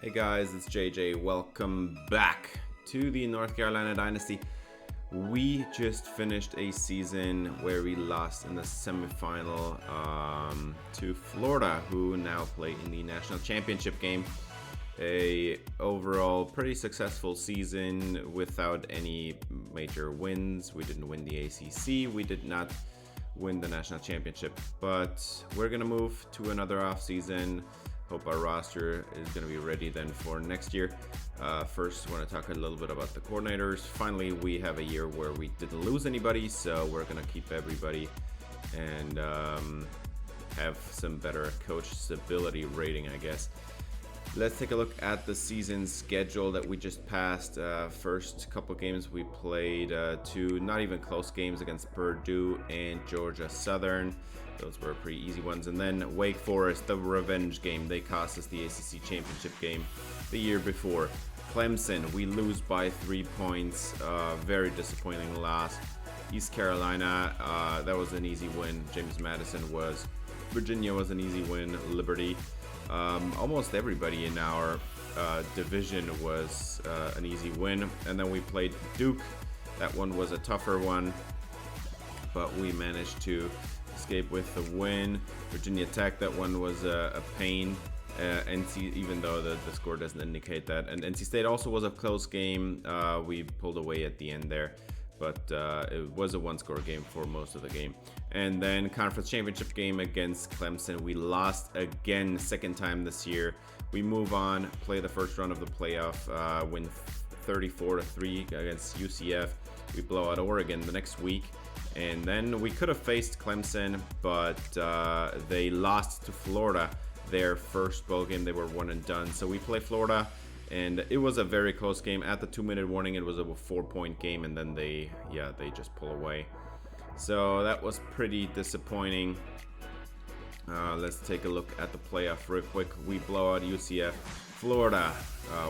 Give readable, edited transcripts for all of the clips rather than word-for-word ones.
Hey guys, it's JJ. Welcome back to the North Carolina Dynasty. We just finished a season where we lost in the semifinal to Florida, who now play in the national championship game. A overall pretty successful season without any major wins. We didn't win the ACC. We did not win the national championship, but we're gonna move to another off season. Hope our roster is going to be ready then for next year. First, I want to talk a little bit about the coordinators. Finally, we have a year where we didn't lose anybody, so we're going to keep everybody and have some better coach stability rating, I guess. Let's take a look at the season schedule that we just passed. First couple games we played two not even close games against Purdue and Georgia Southern. Those were pretty easy ones. And then Wake Forest, the revenge game. They cost us the ACC championship game the year before. Clemson, we lose by 3 points. Very disappointing loss. East Carolina, that was an easy win. James Madison was. Virginia was an easy win. Liberty. Almost everybody in our division was an easy win. And then we played Duke. That one was a tougher one, but we managed to escape with the win. Virginia Tech, that one was a pain. NC, even though the score doesn't indicate that. And NC State also was a close game. We pulled away at the end there, but it was a one-score game for most of the game. And then conference championship game against Clemson, we lost again, second time this year. We move on, play the first round of the playoff, win 34-3 against UCF. We blow out Oregon the next week. And then we could have faced Clemson, but they lost to Florida their first bowl game. They were one and done. So we play Florida, and it was a very close game. At the 2-minute warning, it was a 4-point game, and then they just pull away. So that was pretty disappointing. Let's take a look at the playoff real quick. We blow out UCF. Florida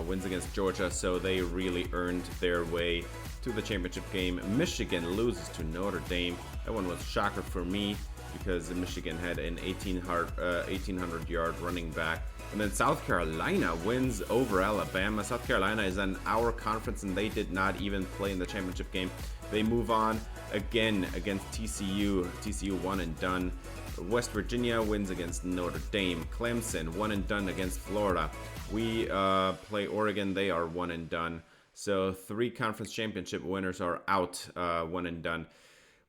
wins against Georgia, so they really earned their way to the championship game. Michigan loses to Notre Dame. That one was a shocker for me because Michigan had an 1,800-yard running back. And then South Carolina wins over Alabama. South Carolina is in our conference, and they did not even play in the championship game. They move on again against TCU. TCU one and done. West Virginia wins against Notre Dame. Clemson one and done against Florida. We play Oregon. They are one and done. So 3 conference championship winners are out, one and done.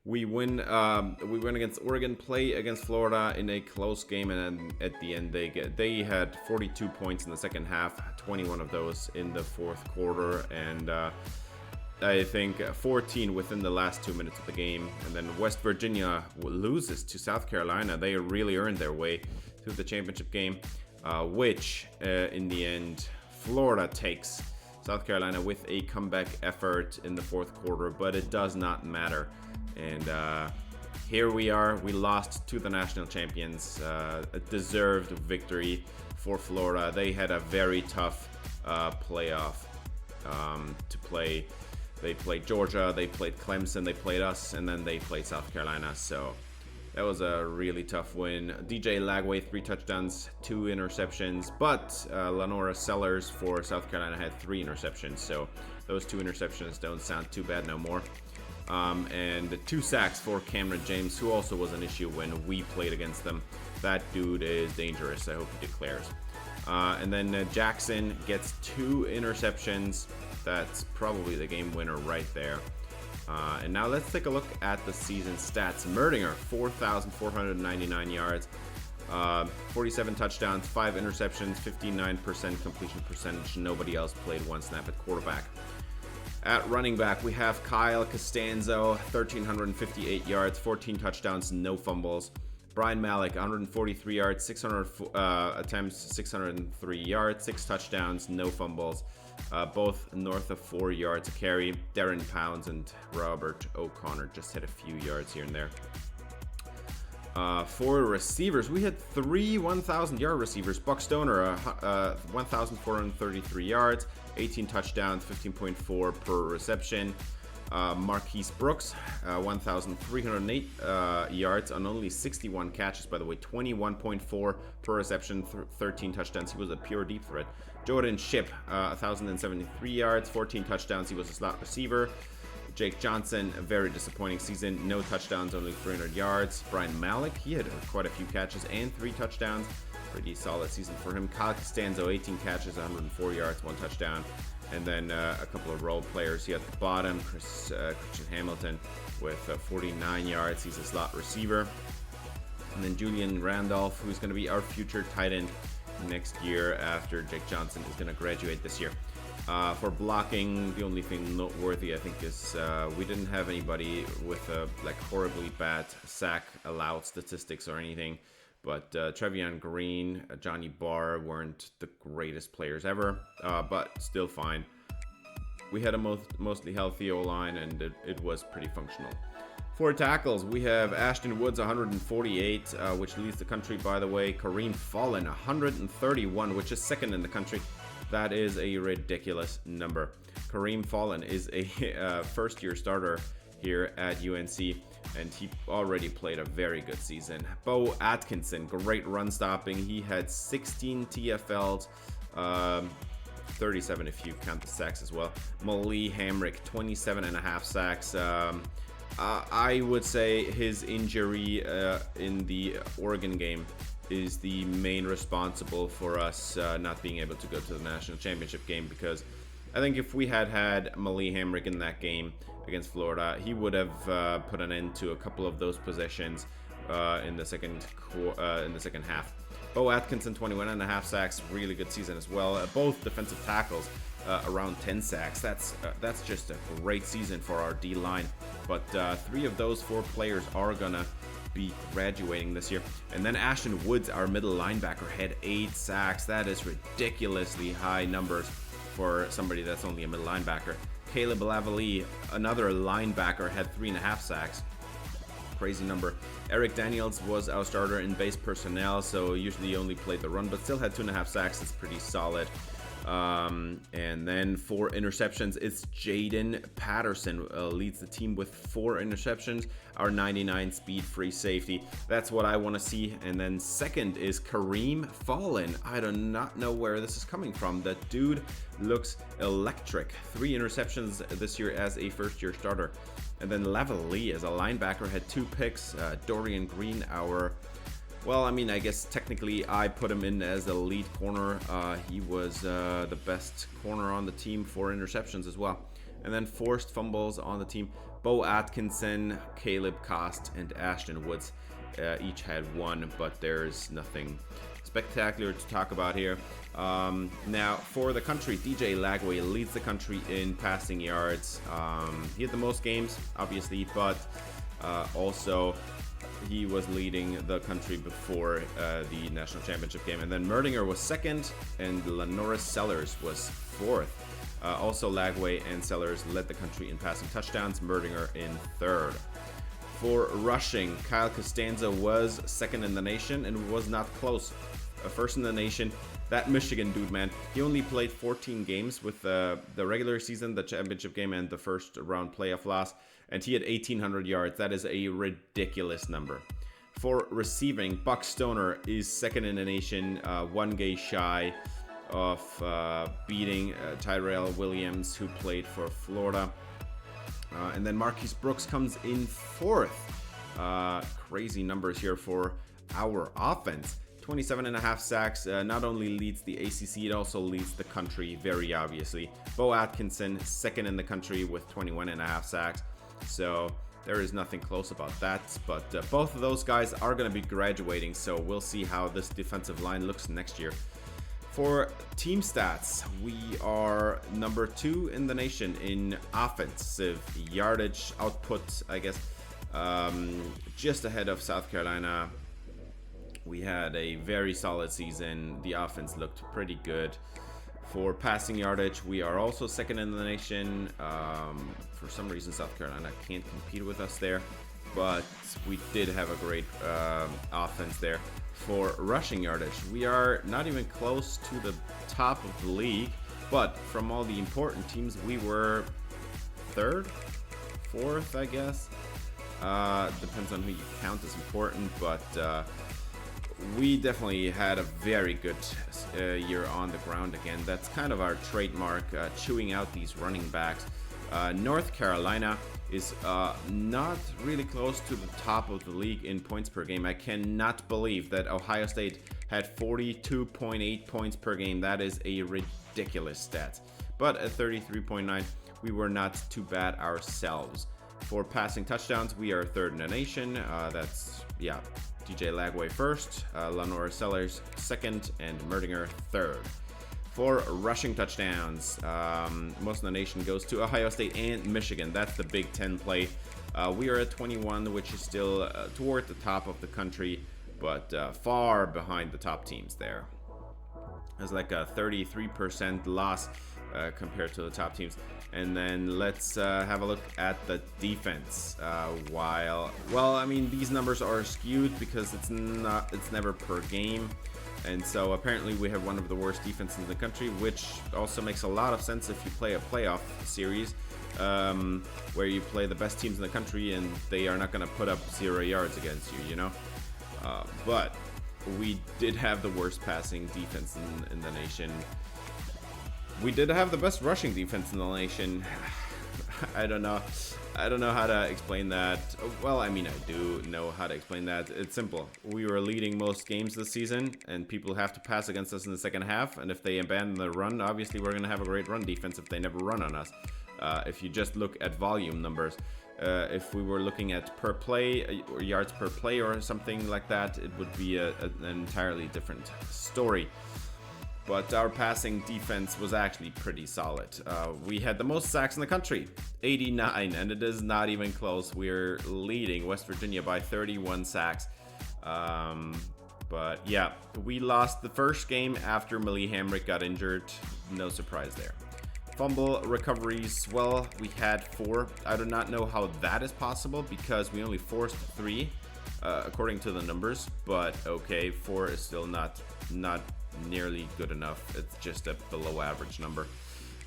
We win against Oregon, play against Florida in a close game, and then at the end they had 42 points in the second half, 21 of those in the fourth quarter, and I think 14 within the last 2 minutes of the game. And then West Virginia loses to South Carolina. They really earned their way to the championship game, which in the end Florida takes South Carolina with a comeback effort in the fourth quarter, but it does not matter. And here we are. We lost to the national champions. A deserved victory for Florida. They had a very tough playoff to play. They played Georgia, they played Clemson, they played us, and then they played South Carolina. So that was a really tough win. DJ Lagway, 3 touchdowns, 2 interceptions, but Lenora Sellers for South Carolina had 3 interceptions. So those 2 interceptions don't sound too bad no more. And 2 sacks for Cameron James, who also was an issue when we played against them. That dude is dangerous. I hope he declares. And then Jackson gets 2 interceptions. That's probably the game winner right there. And now let's take a look at the season stats. Merdinger, 4,499 yards, 47 touchdowns, 5 interceptions, 59% completion percentage. Nobody else played 1 snap at quarterback. At running back, we have Kyle Costanzo, 1,358 yards, 14 touchdowns, no fumbles. Brian Malik, 143 yards, 600 attempts, 603 yards, 6 touchdowns, no fumbles. Both north of 4 yards a carry. Darren Pounds and Robert O'Connor just had a few yards here and there. For receivers, we had 3 1,000-yard receivers. Buck Stoner, 1,433 yards, 18 touchdowns, 15.4 per reception. Marquise Brooks, 1,308 yards on only 61 catches, by the way, 21.4 per reception, 13 touchdowns. He was a pure deep threat. Jordan Shipp, 1,073 yards, 14 touchdowns. He was a slot receiver. Jake Johnson, a very disappointing season. No touchdowns, only 300 yards. Brian Malik, he had quite a few catches and 3 touchdowns. Pretty solid season for him. Kyle Costanzo, 18 catches, 104 yards, 1 touchdown. And then a couple of role players here at the bottom. Christian Hamilton with 49 yards. He's a slot receiver. And then Julian Randolph, who's going to be our future tight end next year after Jake Johnson is going to graduate this year. For blocking, the only thing noteworthy, I think, is we didn't have anybody with like horribly bad sack allowed statistics or anything. But Trevion Green, Johnny Barr weren't the greatest players ever, but still fine. We had a mostly healthy O-line, and it was pretty functional. For tackles, we have Ashton Woods, 148, which leads the country, by the way. Kareem Fallon, 131, which is second in the country. That is a ridiculous number. Kareem Fallon is a first-year starter here at UNC, and he already played a very good season. Bo Atkinson, great run stopping. He had 16 TFLs, 37 if you count the sacks as well. Malik Hamrick, 27.5 sacks. I would say his injury in the Oregon game is the main responsible for us not being able to go to the national championship game, because I think if we had Malik Hamrick in that game against Florida, he would have put an end to a couple of those possessions in the second half. Bo Atkinson, 21.5 sacks, really good season as well. Both defensive tackles around 10 sacks. That's just a great season for our D-line. But 3 of those 4 players are gonna be graduating this year. And then Ashton Woods, our middle linebacker, had 8 sacks. That is ridiculously high numbers for somebody that's only a middle linebacker. Caleb Lavalley, another linebacker, had 3.5 sacks. Crazy number. Eric Daniels was our starter in base personnel, so usually only played the run, but still had 2.5 sacks. It's pretty solid. And then for interceptions, it's Jaden Patterson leads the team with 4 interceptions, our 99 speed free safety. That's what I want to see. And then second is Kareem Fallon. I do not know where this is coming from. That dude looks electric. 3 interceptions this year as a first-year starter. And then Lavalley as a linebacker had 2 picks. Dorian Green, well, I mean, I guess technically I put him in as the lead corner. He was the best corner on the team for interceptions as well. And then forced fumbles on the team. Bo Atkinson, Caleb Cost, and Ashton Woods each had 1, but there's nothing spectacular to talk about here. Now, for the country, DJ Lagway leads the country in passing yards. He had the most games, obviously, but also he was leading the country before the national championship game. And then Merdinger was second, and Lenoris Sellers was 4th. Also, Lagway and Sellers led the country in passing touchdowns, Merdinger in 3rd. For rushing, Kyle Costanzo was 2nd in the nation and was not close. First in the nation, that Michigan dude, man. He only played 14 games with the regular season, the championship game, and the first round playoff loss, and he had 1,800 yards. That is a ridiculous number. For receiving, Buck Stoner is 2nd in the nation, 1 game shy of beating Tyrell Williams, who played for Florida. And then Marquise Brooks comes in 4th. Crazy numbers here for our offense. 27.5 sacks, not only leads the ACC, it also leads the country, very obviously. Bo Atkinson, 2nd in the country with 21.5 sacks. So there is nothing close about that. But both of those guys are going to be graduating, so we'll see how this defensive line looks next year. For team stats, we are number 2 in the nation in offensive yardage output, I guess, just ahead of South Carolina. We had a very solid season. The offense looked pretty good. For passing yardage, we are also 2nd in the nation. For some reason, South Carolina can't compete with us there, but we did have a great offense there. For rushing yardage, we are not even close to the top of the league, but from all the important teams, we were 3rd, 4th, I guess. Depends on who you count as important, but we definitely had a very good year on the ground again. That's kind of our trademark, chewing out these running backs. North Carolina is not really close to the top of the league in points per game. I cannot believe that Ohio State had 42.8 points per game. That is a ridiculous stat. But at 33.9, we were not too bad ourselves. For passing touchdowns, we are 3rd in the nation. That's, DJ Lagway 1st, Lenore Sellers 2nd, and Merdinger 3rd. For rushing touchdowns, most of the nation goes to Ohio State and Michigan. That's the Big Ten play. We are at 21, which is still toward the top of the country, but far behind the top teams there. There's like a 33% loss compared to the top teams. And then let's have a look at the defense. These numbers are skewed because it's never per game. And so apparently we have one of the worst defenses in the country, which also makes a lot of sense if you play a playoff series where you play the best teams in the country and they are not going to put up 0 yards against you, But we did have the worst passing defense in the nation. We did have the best rushing defense in the nation. I don't know how to explain that. Well, I do know how to explain that. It's simple. We were leading most games this season, and people have to pass against us in the second half. And if they abandon the run, obviously we're going to have a great run defense if they never run on us. If you just look at volume numbers, if we were looking at per play or yards per play or something like that, it would be an entirely different story. But our passing defense was actually pretty solid. We had the most sacks in the country, 89, and it is not even close. We're leading West Virginia by 31 sacks. But yeah, we lost the first game after Millie Hamrick got injured. No surprise there. Fumble recoveries, well, we had 4. I do not know how that is possible because we only forced 3, according to the numbers. But okay, 4 is still not nearly good enough. It's just a below average number.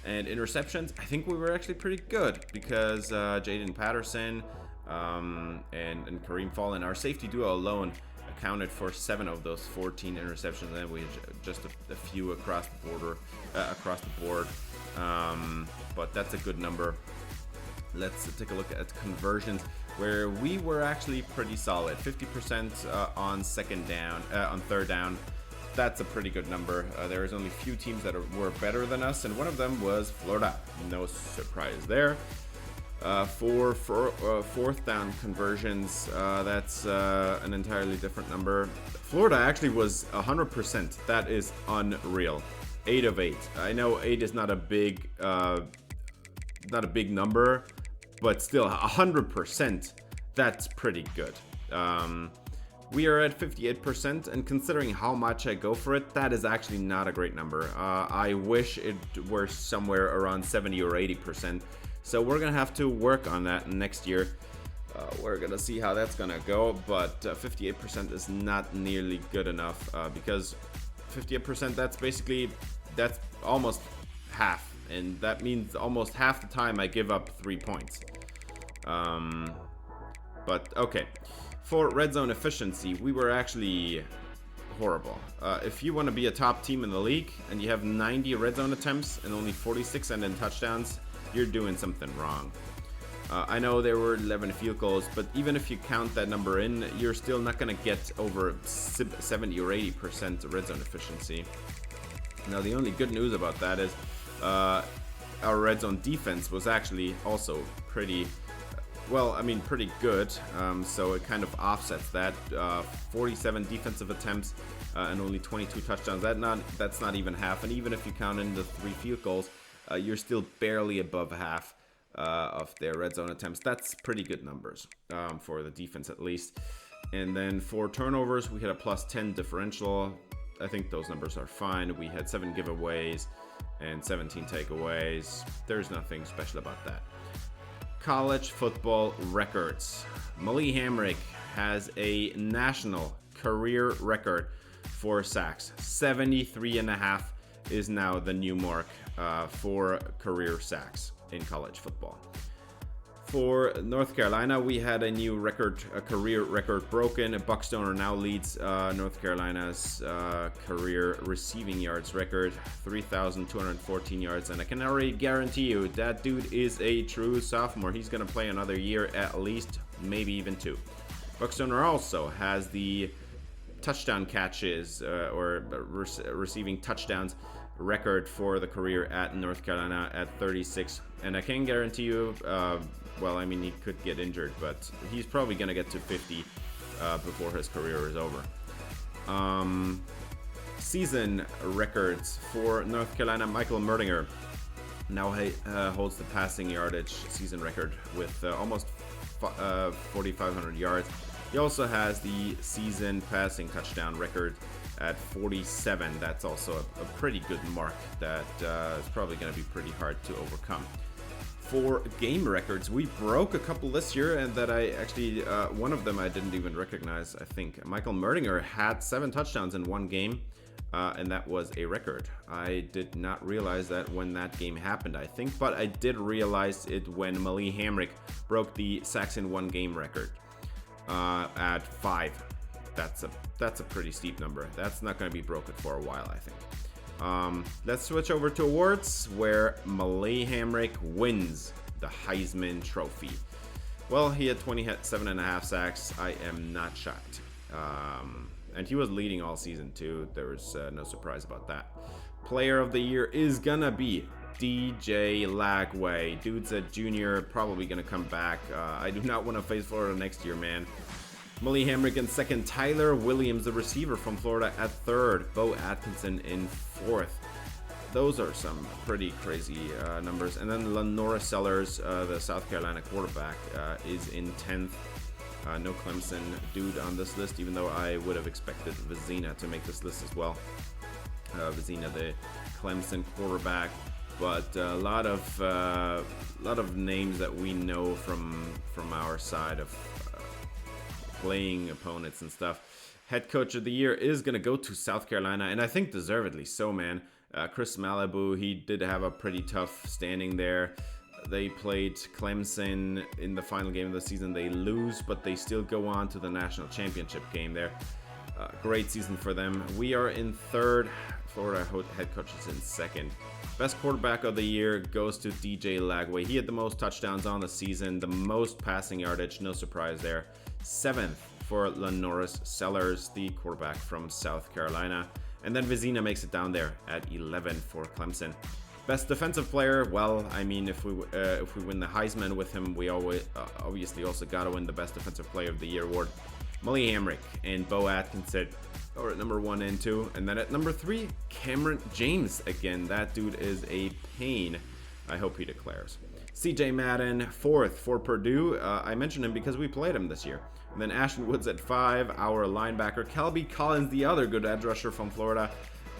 And interceptions, I think we were actually pretty good because Jaden Patterson and Kareem Fallon, our safety duo alone, accounted for 7 of those 14 interceptions, and then we had just a few across the board. But that's a good number. Let's take a look at conversions, where we were actually pretty solid. 50% on third down. That's a pretty good number. There is only a few teams that were better than us, and one of them was Florida. No surprise there. For fourth down conversions, that's an entirely different number. Florida actually was 100%. That is unreal. 8 of 8. I know 8 is not a big number, but still 100%. That's pretty good. We are at 58%, and considering how much I go for it, that is actually not a great number. I wish it were somewhere around 70 or 80%. So we're going to have to work on that next year. We're going to see how that's going to go, but 58% is not nearly good enough because 58%, that's almost half, and that means almost half the time I give up 3 points. But okay. For red zone efficiency, we were actually horrible. If you want to be a top team in the league and you have 90 red zone attempts and only 46 end-in touchdowns, you're doing something wrong. I know there were 11 field goals, but even if you count that number in, you're still not going to get over 70 or 80% red zone efficiency. Now, the only good news about that is our red zone defense was actually also pretty good, so it kind of offsets that. 47 defensive attempts and only 22 touchdowns. That's not even half, and even if you count in the 3 field goals, you're still barely above half of their red zone attempts. That's pretty good numbers for the defense, at least. And then for turnovers, we had a plus 10 differential. I think those numbers are fine. We had 7 giveaways and 17 takeaways. There's nothing special about that. College football records. Millie Hamrick has a national career record for sacks. 73.5 is now the new mark for career sacks in college football. For North Carolina, we had a new record, a career record broken. Buck Stoner now leads North Carolina's career receiving yards record, 3,214 yards. And I can already guarantee you that dude is a true sophomore. He's going to play another year at least, maybe even 2. Buck Stoner also has the touchdown catches or receiving touchdowns record for the career at North Carolina at 36. And I can guarantee you, well, I mean, he could get injured, but he's probably going to get to 50 before his career is over. Season records for North Carolina. Michael Merdinger now holds the passing yardage season record with almost 4,500 yards. He also has the season passing touchdown record at 47. That's also a pretty good mark that is probably going to be pretty hard to overcome. For game records, we broke a couple this year, and that I actually, one of them I didn't even recognize, I think. Michael Merdinger had 7 touchdowns in one game, and that was a record. I did not realize that when that game happened, I think, but I did realize it when Malik Hamrick broke the sacks in one game record at 5. That's a pretty steep number. That's not going to be broken for a while, I think. Let's switch over to awards, where Malik Hamrick wins the Heisman Trophy. Well, he had 27.5 sacks. I am not shocked. And he was leading all season too. There was no surprise about that. Player of the year is gonna be DJ Lagway. Dude's a junior, probably gonna come back. I do not want to face Florida next year, man. Malik Hamrick in second, Tyler Williams, the receiver from Florida, at third, Bo Atkinson in fourth. Those are some pretty crazy numbers. And then Lenora Sellers, the South Carolina quarterback, is in 10th. No Clemson dude on this list, even though I would have expected Vizina to make this list as well. Vizina, the Clemson quarterback, but a lot of names that we know from our side of playing opponents and stuff. Head coach of the year is going to go to South Carolina, and I think deservedly so, man. Chris Malibu, he did have a pretty tough standing there. They played Clemson in the final game of the season. They lose, but they still go on to the national championship game there. Great season for them. We are in third. Florida head coach is in second. Best quarterback of the year goes to DJ Lagway. He had the most touchdowns on the season, the most passing yardage, no surprise there. 7th for Lenora Sellers, the quarterback from South Carolina. And then Vizina makes it down there at 11 for Clemson. Best defensive player, well, I mean, if we win the Heisman with him, we always obviously also got to win the Best Defensive Player of the Year award. Malik Hamrick and Bo Atkinson are at number 1 and 2. And then at number 3, Cameron James. Again, that dude is a pain. I hope he declares. CJ Madden, 4th for Purdue. I mentioned him because we played him this year. And then Ashton Woods at 5, our linebacker. Kelby Collins, the other good edge rusher from Florida,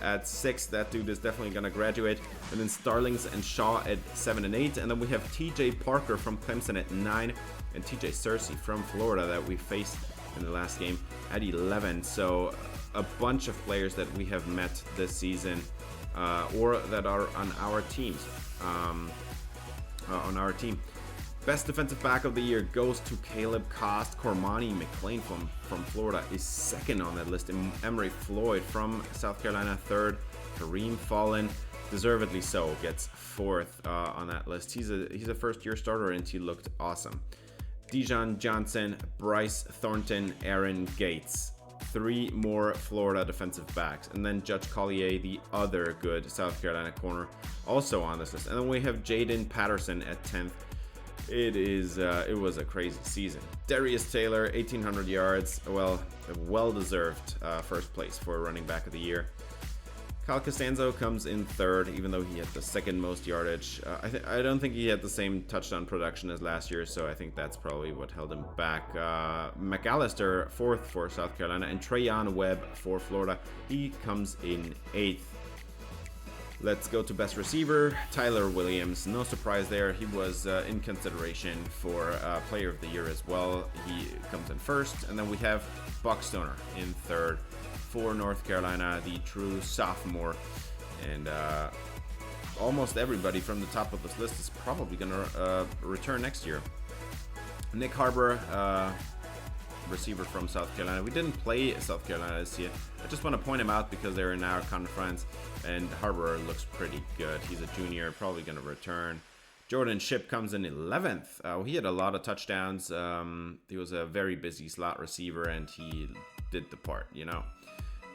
at 6. That dude is definitely going to graduate. And then Starlings and Shaw at 7 and 8. And then we have TJ Parker from Clemson at 9. And TJ Searcy from Florida that we faced in the last game at 11. So a bunch of players that we have met this season or that are on our teams. Best defensive back of the year goes to Caleb Cost. Cormani McClain from Florida is 2nd on that list. And Emory Floyd from South Carolina, 3rd. Kareem Fallon, deservedly so, gets 4th on that list. He's a first-year starter, and he looked awesome. Dijon Johnson, Bryce Thornton, Aaron Gates. 3 more Florida defensive backs. And then Judge Collier, the other good South Carolina corner, also on this list. And then we have Jaden Patterson at 10th. It was a crazy season. Darius Taylor, 1,800 yards. Well-deserved first place for running back of the year. Kyle Costanzo comes in 3rd, even though he had the 2nd most yardage. I don't think he had the same touchdown production as last year, so I think that's probably what held him back. McAllister, 4th for South Carolina, and Trayon Webb for Florida. He comes in 8th. Let's go to best receiver, Tyler Williams. No surprise there. He was in consideration for player of the year as well. He comes in 1st, and then we have Buck Stoner in 3rd for North Carolina, the true sophomore. And almost everybody from the top of this list is probably going to return next year. Nick Harbor, receiver from South Carolina. We didn't play South Carolina this year. I just want to point him out because they're in our conference, and Harbor looks pretty good. He's a junior, probably going to return. Jordan Shipp comes in 11th. He had a lot of touchdowns. He was a very busy slot receiver, and he did the part, you know.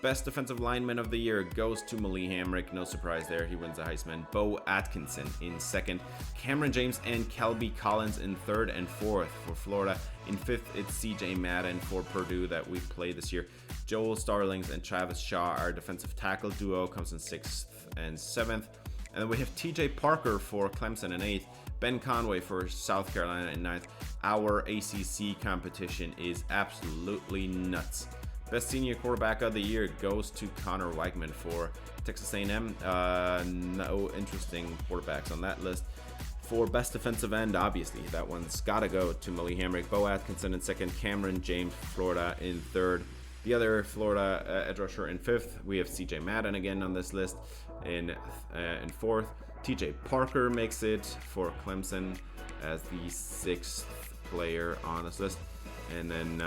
Best defensive lineman of the year goes to Malik Hamrick. No surprise there. He wins the Heisman. Bo Atkinson in second. Cameron James and Kelby Collins in third and fourth for Florida. In fifth, it's CJ Madden for Purdue that we played this year. Joel Starlings and Travis Shaw, our defensive tackle duo, comes in sixth and seventh. And then we have TJ Parker for Clemson in eighth. Ben Conway for South Carolina in ninth. Our ACC competition is absolutely nuts. Best senior quarterback of the year goes to Connor Weigman for Texas A&M. No interesting quarterbacks on that list. For best defensive end, obviously, that one's got to go to Malik Hamrick. Bo Atkinson in second. Cameron James, Florida, in third. The other Florida edge rusher in fifth. We have CJ Madden again on this list in fourth. TJ Parker makes it for Clemson as the sixth player on this list. And then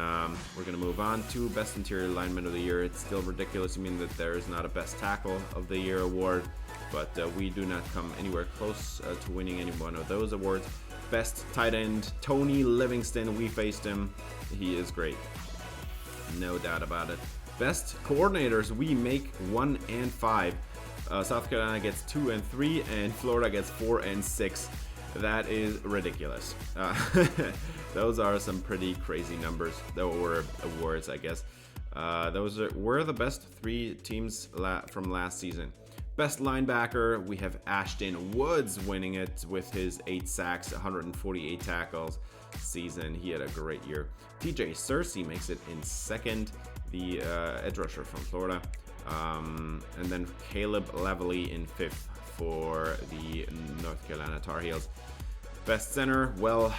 we're going to move on to Best Interior Lineman of the Year. It's still ridiculous to mean that there is not a Best Tackle of the Year award, but we do not come anywhere close to winning any one of those awards. Best Tight End, Tony Livingston. We faced him. He is great. No doubt about it. Best Coordinators, we make 1 and 5. South Carolina gets 2 and 3, and Florida gets 4 and 6. That is ridiculous. Those are some pretty crazy numbers. Or awards, I guess. Those were the best 3 teams from last season. Best linebacker, we have Ashton Woods winning it with his 8 sacks, 148 tackles season. He had a great year. TJ Searcy makes it in second, the edge rusher from Florida. And then Caleb Lavalley in fifth for the North Carolina Tar Heels. Best center, well,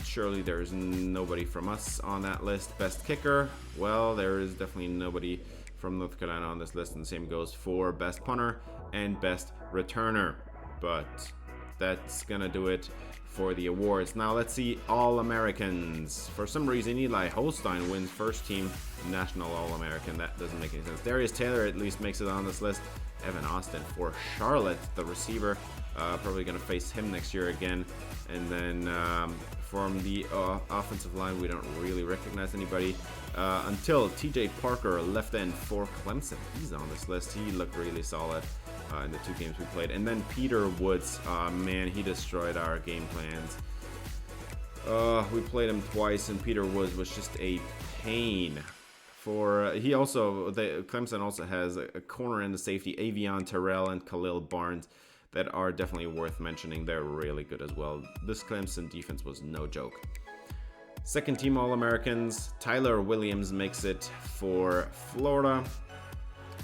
surely there's nobody from us on that list. Best kicker, well, there is definitely nobody from North Carolina on this list, and the same goes for best punter and best returner. But that's gonna do it for the awards. Now let's see All-Americans. For some reason, Eli Holstein wins first team National All-American. That doesn't make any sense. Darius Taylor at least makes it on this list. Evan Austin for Charlotte, the receiver. Probably going to face him next year again. And then from the offensive line, we don't really recognize anybody until TJ Parker, left end for Clemson. He's on this list. He looked really solid in the 2 games we played. And then Peter Woods, man, he destroyed our game plans. We played him twice, and Peter Woods was just a pain. Clemson also has a corner and the safety, Avion Terrell and Khalil Barnes, that are definitely worth mentioning. They're really good as well. This Clemson defense was no joke. Second team All-Americans, Tyler Williams makes it for Florida.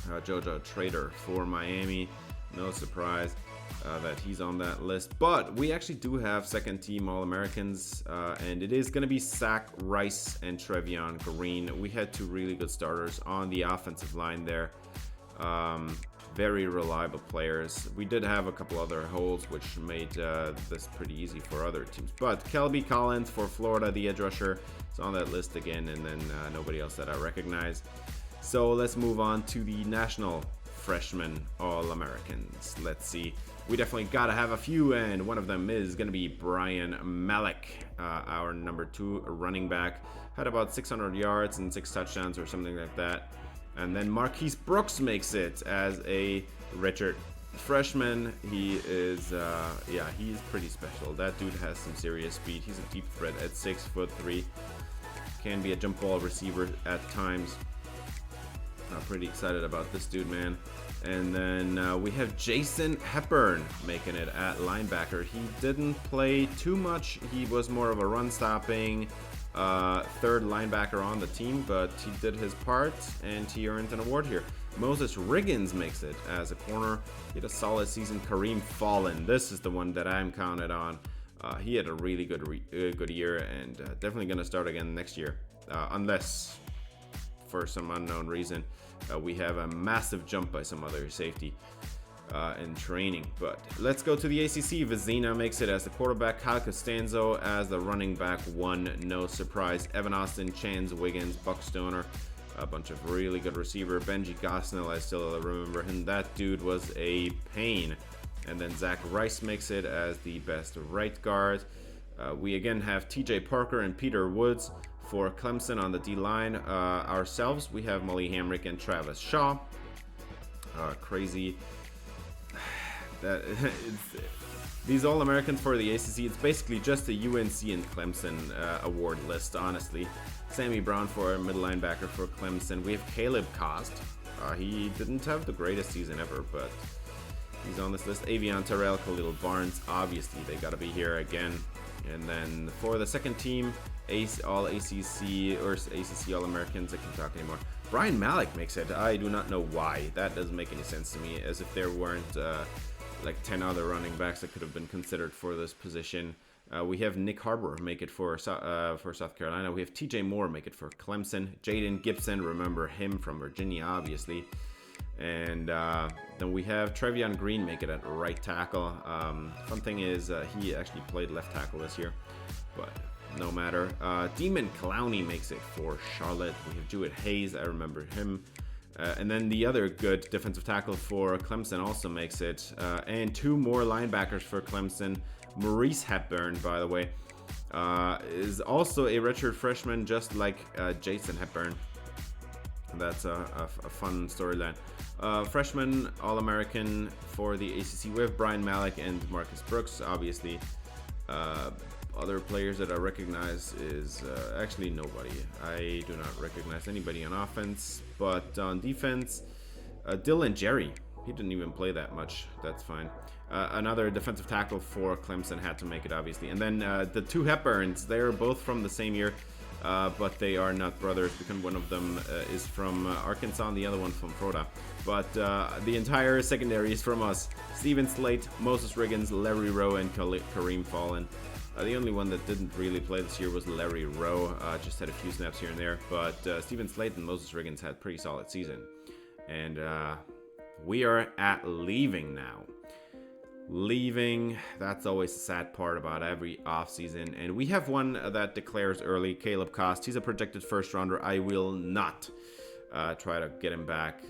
Jojo Trader for Miami. No surprise that he's on that list. But we actually do have second team All-Americans, and it is going to be Zach Rice and Trevion Green. We had 2 really good starters on the offensive line there. Very reliable players. We did have a couple other holes, which made this pretty easy for other teams. But Kelby Collins for Florida, the edge rusher, is on that list again, and then nobody else that I recognize. So let's move on to the National Freshman All-Americans. Let's see. We definitely got to have a few, and one of them is going to be Brian Malik, our number 2 running back. Had about 600 yards and 6 touchdowns or something like that. And then Marquise Brooks makes it as a redshirt freshman. He is, he's pretty special. That dude has some serious speed. He's a deep threat at 6'3". Can be a jump ball receiver at times. Pretty excited about this dude, man. And then we have Jason Hepburn making it at linebacker. He didn't play too much. He was more of a run-stopping third linebacker on the team, but he did his part, and he earned an award here. Moses Riggins makes it as a corner. He had a solid season. Kareem Fallen, this is the one that I'm counted on. He had a really good year, and definitely going to start again next year, unless for some unknown reason we have a massive jump by some other safety. in training. But let's go to the ACC. Vizina makes it as the quarterback, Kyle Costanzo as the running back 1, no surprise. Evan Austin, Chance Wiggins, Buck Stoner, a bunch of really good receiver. Benji Gosnell, I still remember him. That dude was a pain. And then Zach Rice makes it as the best right guard. We again have TJ Parker and Peter Woods for Clemson on the D-line. Ourselves, we have Molly Hamrick and Travis Shaw. Crazy. These All-Americans for the ACC, it's basically just a UNC and Clemson award list, honestly. Sammy Brown for middle linebacker for Clemson. We have Caleb Cost. He didn't have the greatest season ever, but he's on this list. Avion Terrell, Khalil Barnes, obviously they gotta be here again. And then for the second team, all ACC or ACC All-Americans, I can't talk anymore. Brian Malik makes it. I do not know why. That doesn't make any sense to me, as if there weren't like 10 other running backs that could have been considered for this position. We have Nick Harbour make it for South Carolina. We have TJ Moore make it for Clemson. Jaden Gibson, remember him from Virginia, obviously. And then we have Trevion Green make it at right tackle. Fun thing is he actually played left tackle this year, but no matter. Demon Clowney makes it for Charlotte. We have Jewett Hayes, I remember him. And then the other good defensive tackle for Clemson also makes it. And 2 more linebackers for Clemson. Maurice Hepburn, by the way, is also a redshirt freshman, just like Jason Hepburn. That's a fun storyline. Freshman All-American for the ACC. We have Brian Malik and Marcus Brooks, obviously. Other players that I recognize is actually nobody. I do not recognize anybody on offense, but on defense, Dylan Jerry. He didn't even play that much. That's fine. Another defensive tackle for Clemson had to make it, obviously. And then the 2 Hepburns, they're both from the same year, but they are not brothers because one of them is from Arkansas and the other one from Florida. But the entire secondary is from us. Steven Slate, Moses Riggins, Larry Rowe, and Kareem Fallon. The only one that didn't really play this year was Larry Rowe. Just had a few snaps here and there. But Steven Slate and Moses Riggins had pretty solid season. And we are at leaving now. Leaving, that's always the sad part about every offseason. And we have one that declares early, Caleb Cost. He's a projected first rounder. I will not try to get him back.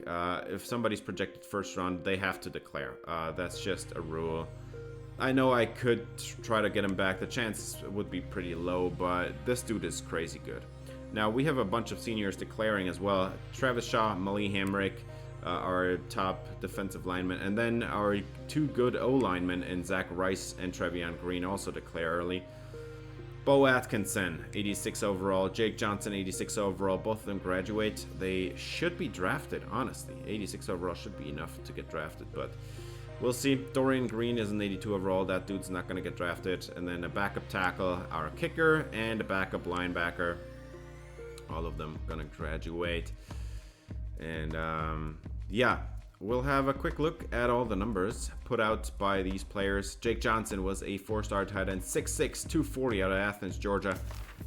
If somebody's projected first round, they have to declare. That's just a rule. I know I could try to get him back. The chances would be pretty low, but this dude is crazy good. Now, we have a bunch of seniors declaring as well. Travis Shaw, Malik Hamrick, our top defensive lineman, and then our 2 good O-linemen in Zach Rice and Trevion Green also declare early. Bo Atkinson, 86 overall. Jake Johnson, 86 overall. Both of them graduate. They should be drafted, honestly. 86 overall should be enough to get drafted, but we'll see. Dorian Green is an 82 overall. That dude's not going to get drafted. And then a backup tackle, our kicker, and a backup linebacker. All of them going to graduate. And yeah, we'll have a quick look at all the numbers put out by these players. Jake Johnson was a 4-star tight end, 6'6", 240 out of Athens, Georgia.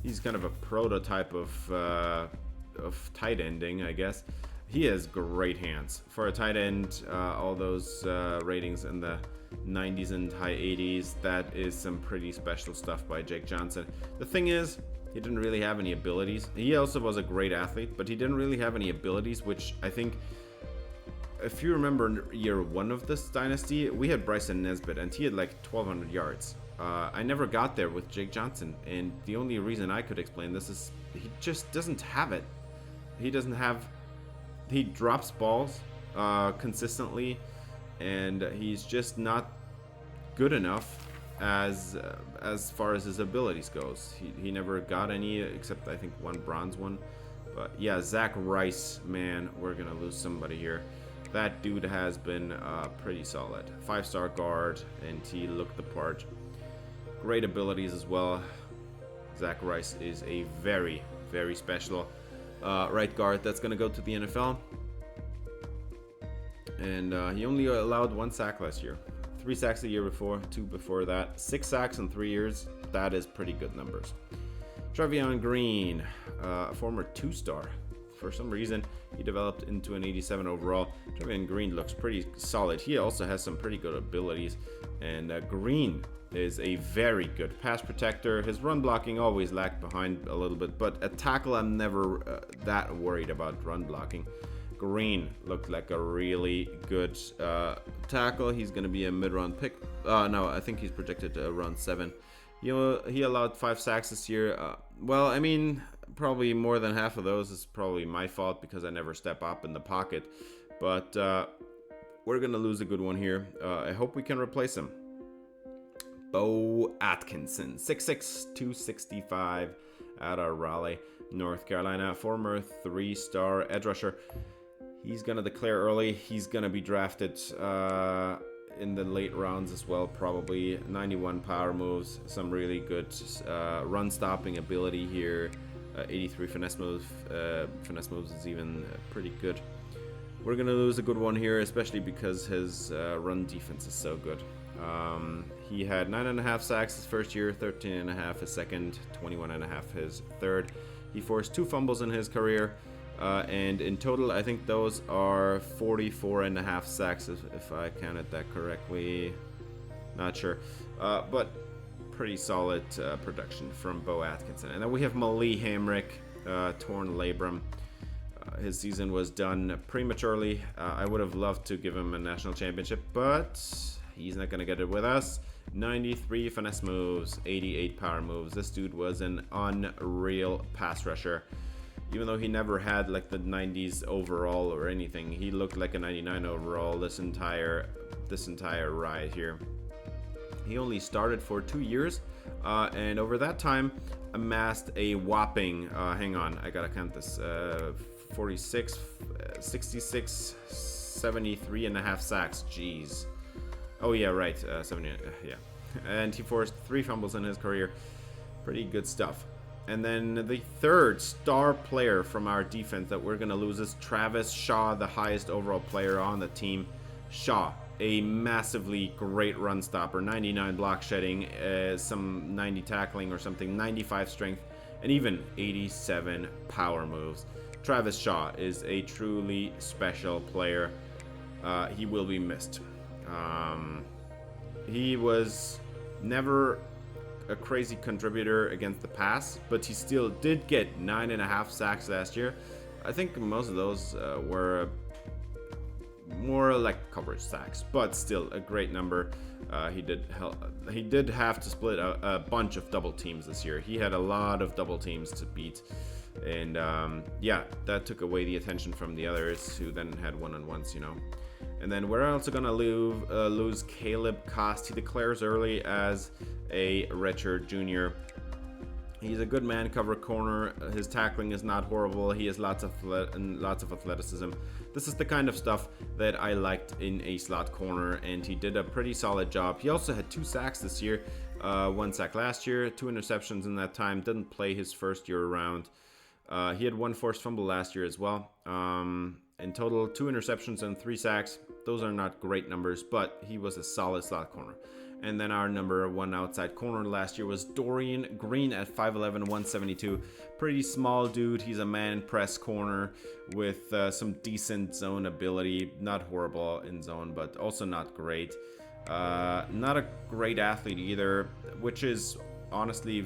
He's kind of a prototype of tight ending, I guess. He has great hands. For a tight end, all those ratings in the 90s and high 80s, that is some pretty special stuff by Jake Johnson. The thing is, he didn't really have any abilities. He also was a great athlete, but he didn't really have any abilities, which I think, if you remember year 1 of this dynasty, we had Bryson Nesbitt, and he had like 1,200 yards. I never got there with Jake Johnson, and the only reason I could explain this is he just doesn't have it. He drops balls consistently, and he's just not good enough as far as his abilities goes. He never got any, except I think 1 bronze one. But yeah, Zach Rice, man, we're gonna lose somebody here. That dude has been pretty solid. 5-star guard, and he looked the part. Great abilities as well. Zach Rice is a very, very special right guard that's going to go to the NFL. And he only allowed 1 sack last year. 3 sacks a year before, 2 before that. 6 sacks in 3 years. That is pretty good numbers. Trevion Green, a former 2-star. for some reason, he developed into an 87 overall. Trevion Green looks pretty solid. He also has some pretty good abilities. And Green is a very good pass protector. His run blocking always lagged behind a little bit, but at tackle, I'm never that worried about run blocking. Green looked like a really good tackle. He's going to be a mid-round pick. No, I think he's projected to round 7. He allowed 5 sacks this year. Well, I mean, probably more than half of those is probably my fault because I never step up in the pocket. But we're going to lose a good one here. I hope we can replace him. Bo Atkinson, 6'6", 265, out of Raleigh, North Carolina. Former 3-star edge rusher. He's going to declare early. He's going to be drafted in the late rounds as well, probably. 91 power moves, some really good run stopping ability here. 83 finesse moves. Finesse moves is even pretty good. We're going to lose a good one here, especially because his run defense is so good. He had 9.5 sacks his first year, 13.5 his second, 21.5 his third. He forced 2 fumbles in his career, and in total, I think those are 44.5 sacks, if I counted that correctly. Not sure, but pretty solid production from Bo Atkinson. And then we have Malik Hamrick, torn labrum. His season was done prematurely. I would have loved to give him a national championship, but he's not going to get it with us. 93 finesse moves, 88 power moves. This dude was an unreal pass rusher. Even though he never had like the 90s overall or anything, he looked like a 99 overall this entire ride here. He only started for 2 years, and over that time amassed a whopping, hang on, I gotta count this, 46, 66, 73.5 sacks. Jeez. Oh yeah, right. 70. Yeah. And he forced 3 fumbles in his career. Pretty good stuff. And then the third star player from our defense that we're gonna lose is Travis Shaw, the highest overall player on the team. Shaw, a massively great run stopper, 99 block shedding, some 90 tackling or something, 95 strength, and even 87 power moves. Travis Shaw is a truly special player. He will be missed. He was never a crazy contributor against the pass, but he still did get 9.5 sacks last year. I think most of those were more like coverage sacks, but still a great number. He did have to split a bunch of double teams this year. He had a lot of double teams to beat, and yeah, that took away the attention from the others who then had one-on-ones, you know. And then we're also gonna lose Caleb Cost. He declares early as a redshirt junior. He's a good man cover corner. His tackling is not horrible. He has lots of athleticism. This is the kind of stuff that I liked in a slot corner, and he did a pretty solid job. He also had 2 sacks this year, 1 sack last year, 2 interceptions in that time. Didn't play his first year around. He had 1 forced fumble last year as well. In total, 2 interceptions and 3 sacks. Those are not great numbers, but he was a solid slot corner. And then our number 1 outside corner last year was Dorian Green at 5'11", 172. Pretty small dude. He's a man press corner with some decent zone ability. Not horrible in zone, but also not great. Not a great athlete either, which is honestly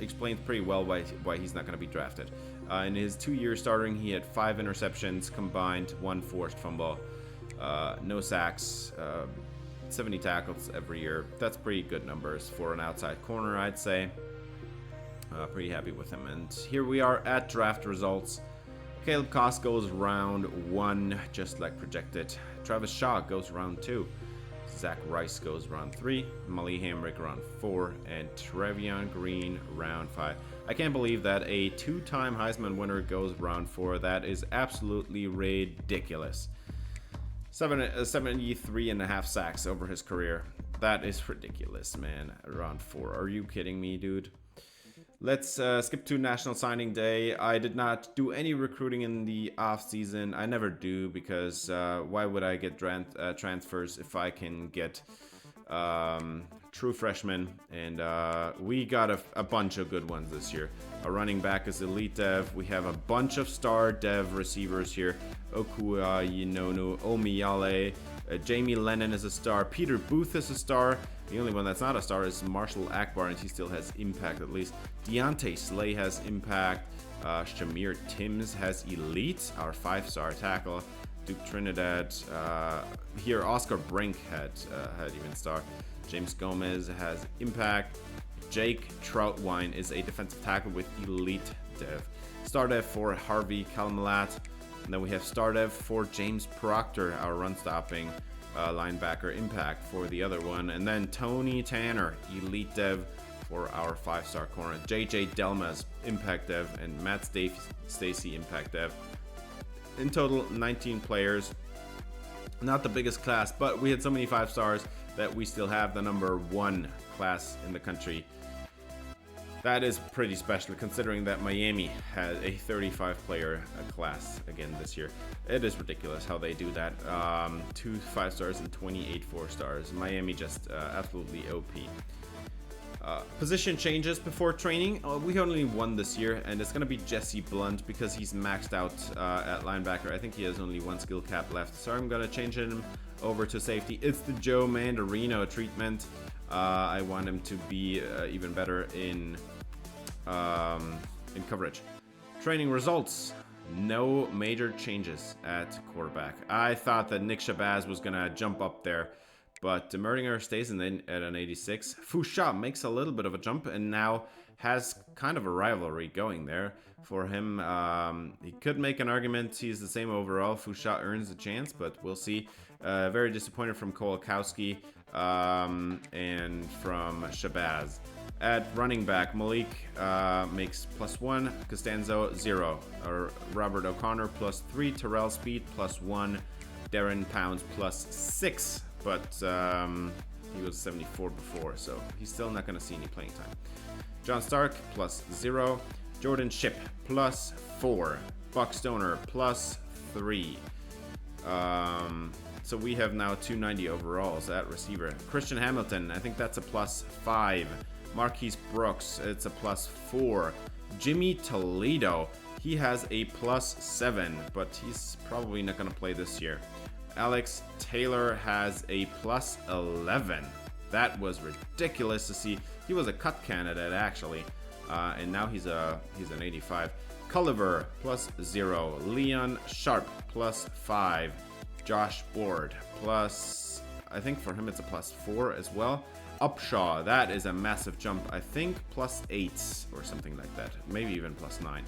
explains pretty well why he's not going to be drafted. In his 2 years starting, he had 5 interceptions combined, 1 forced fumble, no sacks, 70 tackles every year. That's pretty good numbers for an outside corner, I'd say. Pretty happy with him. And here we are at draft results. Caleb Cost goes round 1, just like projected. Travis Shaw goes round 2. Zach Rice goes round 3, Malik Hamrick round 4, and Trevion Green round 5. I can't believe that a 2-time Heisman winner goes round 4. That is absolutely ridiculous. 73.5 sacks over his career. That is ridiculous, man. Round 4. Are you kidding me, dude? Let's skip to National Signing Day. I did not do any recruiting in the off season. I never do, because why would I get transfers if I can get true freshman, and we got a bunch of good ones this year. Our running back is elite dev. We have a bunch of star dev receivers here. Okua Yinonu, Omiyale, Jamie Lennon is a star. Peter Booth is a star. The only one that's not a star is Marshall Akbar, and he still has impact at least. Deontay Slay has impact. Shamir Timms has elite, our 5-star tackle. Duke Trinidad. Here, Oscar Brink had even star. James Gomez has impact. Jake Troutwine is a defensive tackle with elite dev. Star dev for Harvey Kalmalat. And then we have star dev for James Proctor, our run-stopping linebacker impact for the other one. And then Tony Tanner, elite dev for our 5-star corner. JJ Delmas, impact dev, and Matt Stacy, impact dev. In total, 19 players. Not the biggest class, but we had so many 5 stars that we still have the number 1 class in the country. That is pretty special, considering that Miami had a 35-player class again this year. It is ridiculous how they do that. 2 5 stars and 28 4 stars. Miami just absolutely OP. Position changes before training. We only won this year, and it's going to be Jesse Blunt because he's maxed out at linebacker. I think he has only 1 skill cap left, so I'm going to change him over to safety. It's the Joe Mandarino treatment. I want him to be even better in coverage. Training results. No major changes at quarterback. I thought that Nick Shabazz was going to jump up there, but Merdinger stays at an 86. Foucha makes a little bit of a jump and now has kind of a rivalry going there for him. He could make an argument he's the same overall. Foucha earns a chance, but we'll see. Very disappointed from Kolakowski and from Shabazz. At running back, Malik makes +1, Costanzo 0, or Robert O'Connor +3, Terrell Speed +1, Darren Pounds +6, but he was 74 before, so he's still not going to see any playing time. John Stark +0, Jordan Ship +4, Buck Stoner +3. So we have now 290 overalls at receiver. Christian Hamilton, I think that's a +5. Marquise Brooks, it's a +4. Jimmy Toledo, he has a +7, but he's probably not going to play this year. Alex Taylor has a +11. That was ridiculous to see. He was a cut candidate actually, and now he's an 85. Culliver +0. Leon Sharp +5. Josh Board I think for him it's a +4 as well. Upshaw, that is a massive jump. I think +8 or something like that. Maybe even +9.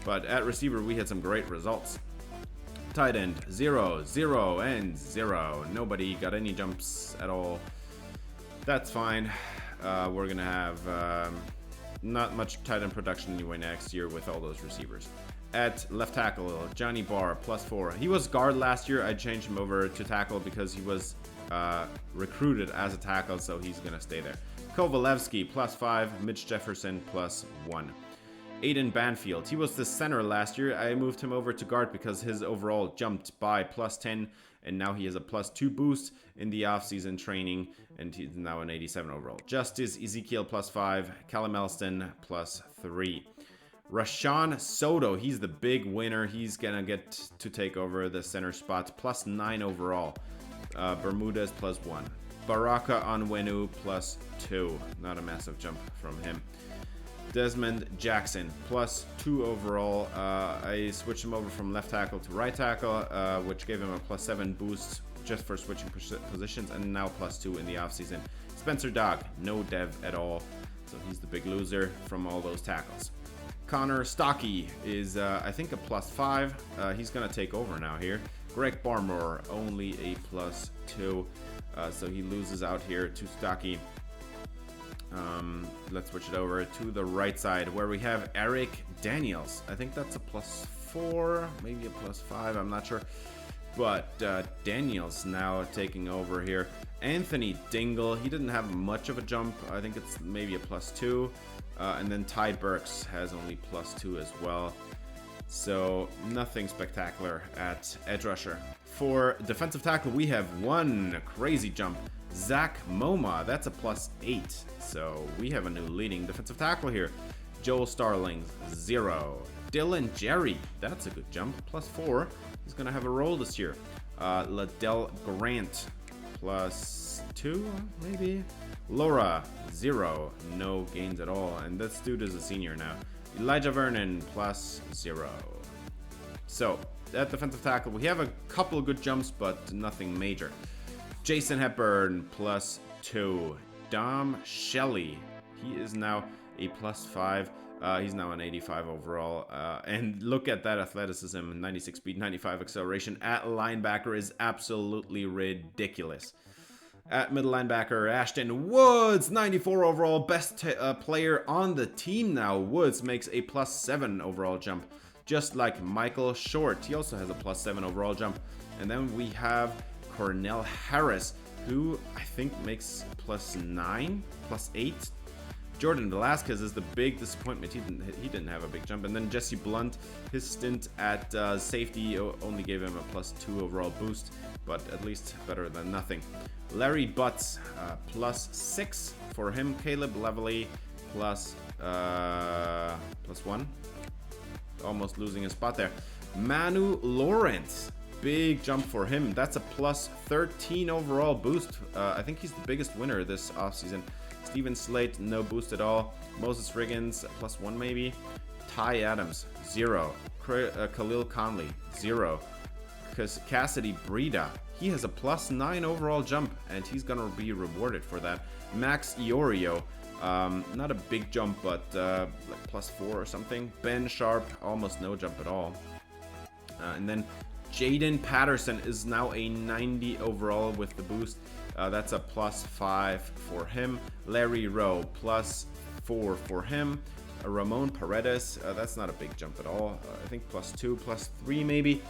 But at receiver, we had some great results. Tight end, 0, 0, and 0. Nobody got any jumps at all. That's fine. We're going to have not much tight end production anyway next year with all those receivers. At left tackle, Johnny Barr, +4. He was guard last year. I changed him over to tackle because he was recruited as a tackle, so he's gonna stay there. Kovalevsky +5, Mitch Jefferson +1. Aiden Banfield, he was the center last year. I moved him over to guard because his overall jumped by +10, and now he has a +2 boost in the offseason training, and he's now an 87 overall. Justice Ezekiel +5, Callum Elston +3. Rashawn Soto, he's the big winner. He's gonna get to take over the center spot, +9 overall. Bermudez +1. Baraka Onwenu +2. Not a massive jump from him. Desmond Jackson +2 overall. I switched him over from left tackle to right tackle, which gave him a +7 boost just for switching positions, and now +2 in the offseason. Spencer Dog, no dev at all, so he's the big loser from all those tackles. Connor Stocky is, I think, a +5. He's going to take over now here. Greg Barmore, only a +2. So he loses out here to Stocky. Let's switch it over to the right side where we have Eric Daniels. I think that's a +4, maybe a +5. I'm not sure. But Daniels now taking over here. Anthony Dingle, he didn't have much of a jump. I think it's maybe a +2. And then Ty Burks has only +2 as well. So nothing spectacular at edge rusher. For defensive tackle, we have one crazy jump. Zach Moma, that's a +8. So we have a new leading defensive tackle here. Joel Starling, 0. Dylan Jerry, that's a good jump, +4. He's going to have a role this year. Ladell Grant, +2, maybe. Laura, 0. No gains at all. And this dude is a senior now. Elijah Vernon, +0. So, at defensive tackle, we have a couple of good jumps, but nothing major. Jason Hepburn, +2. Dom Shelley, he is now a +5. He's now an 85 overall. And look at that athleticism, 96 speed, 95 acceleration. At linebacker is absolutely ridiculous. At middle linebacker, Ashton Woods, 94 overall, best player on the team now. Woods makes a +7 overall jump, just like Michael Short. He also has a +7 overall jump. And then we have Cornell Harris, who I think makes +9, +8. Jordan Velasquez is the big disappointment. He didn't have a big jump. And then Jesse Blunt, his stint at safety only gave him a +2 overall boost, but at least better than nothing. Larry Butts, +6 for him. Caleb Levely, +1. Almost losing a spot there. Manu Lawrence, big jump for him. That's a +13 overall boost. I think he's the biggest winner this offseason. Steven Slate, no boost at all. Moses Riggins, +1 maybe. Ty Adams, 0. Khalil Conley, 0. Cassidy Breda, he has a +9 overall jump, and he's gonna be rewarded for that. Max Iorio, not a big jump, but like +4 or something. Ben Sharp, almost no jump at all. And then Jaden Patterson is now a 90 overall with the boost. That's a +5 for him. Larry Rowe, +4 for him. Ramon Paredes, that's not a big jump at all. I think +2, +3 maybe.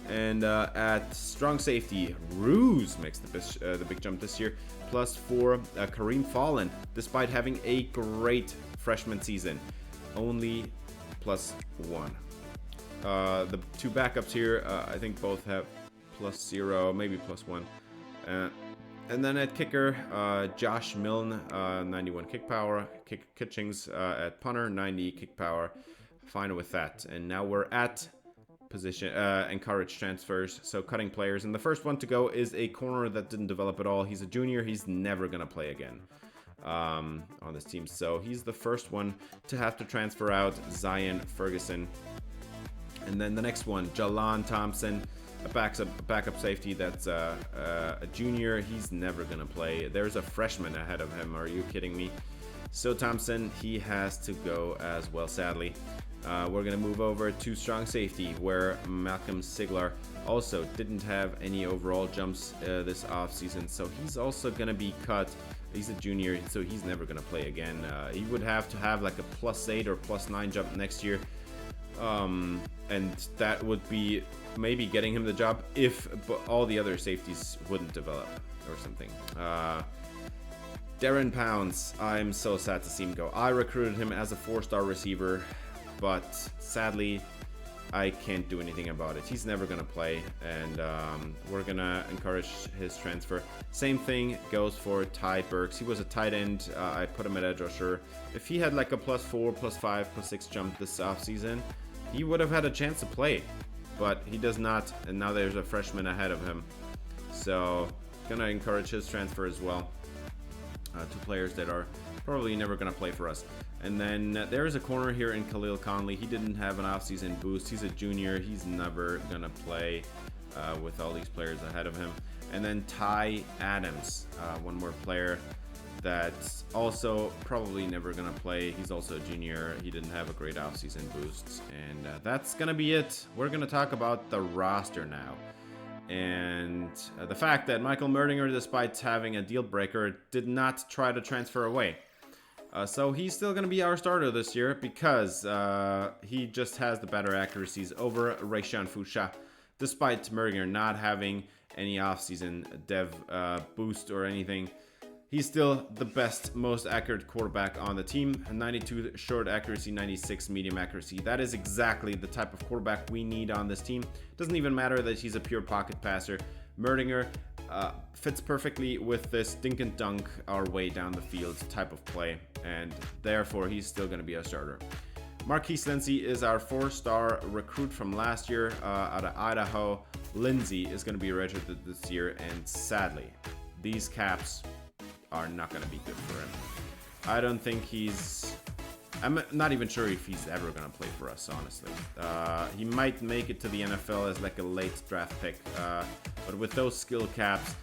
And at strong safety, Ruse makes the big jump this year, +4. Kareem Fallen, despite having a great freshman season, only +1. The two backups here, I think both have +0, maybe +1. And then at kicker, Josh Milne, 91 kick power. Kitchings at punter, 90 kick power. Fine with that. And now we're at position encourage transfers, so cutting players. And the first one to go is a corner that didn't develop at all. He's a junior. He's never going to play again on this team. So he's the first one to have to transfer out, Zion Ferguson. And then the next one, Jalan Thompson, a backup safety that's a junior. He's never going to play. There's a freshman ahead of him. Are you kidding me? So Thompson, he has to go as well, sadly. We're going to move over to strong safety, where Malcolm Siglar also didn't have any overall jumps this offseason. So he's also going to be cut. He's a junior, so he's never going to play again. He would have to have like a +8 or +9 jump next year. And that would be maybe getting him the job if all the other safeties wouldn't develop or something. Darren Pounds, I'm so sad to see him go. I recruited him as a 4-star receiver, but sadly, I can't do anything about it. He's never going to play, and we're going to encourage his transfer. Same thing goes for Ty Burks. He was a tight end. I put him at edge rusher. If he had like a +4, +5, +6 jump this offseason, he would have had a chance to play, but he does not, and now there's a freshman ahead of him. So, going to encourage his transfer as well. Two players that are probably never going to play for us. And then there's a corner here in Khalil Conley. He didn't have an offseason boost. He's a junior. He's never going to play with all these players ahead of him. And then Ty Adams, one more player that's also probably never going to play. He's also a junior. He didn't have a great offseason boost. And that's going to be it. We're going to talk about the roster now. And the fact that Michael Merdinger, despite having a deal breaker, did not try to transfer away. So he's still going to be our starter this year because he just has the better accuracies over Rayshawn Foucha, despite Merdinger not having any offseason dev boost or anything. He's still the best, most accurate quarterback on the team. 92 short accuracy, 96 medium accuracy. That is exactly the type of quarterback we need on this team. Doesn't even matter that he's a pure pocket passer. Merdinger fits perfectly with this dink and dunk our way down the field type of play, and therefore he's still going to be a starter. Marquise Lindsey is our 4-star recruit from last year out of Idaho. Lindsey is going to be redshirted this year, and sadly, these caps are not going to be good for him. I don't think I'm not even sure if he's ever going to play for us, honestly. He might make it to the NFL as like a late draft pick, but with those skill caps,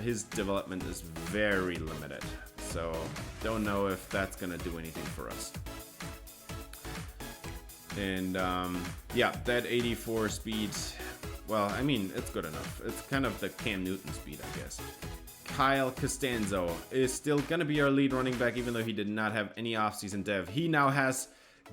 his development is very limited. So don't know if that's going to do anything for us. And yeah, that 84 speed, well, I mean, it's good enough. It's kind of the Cam Newton speed, I guess. Kyle Costanzo is still going to be our lead running back, even though he did not have any offseason dev. He now has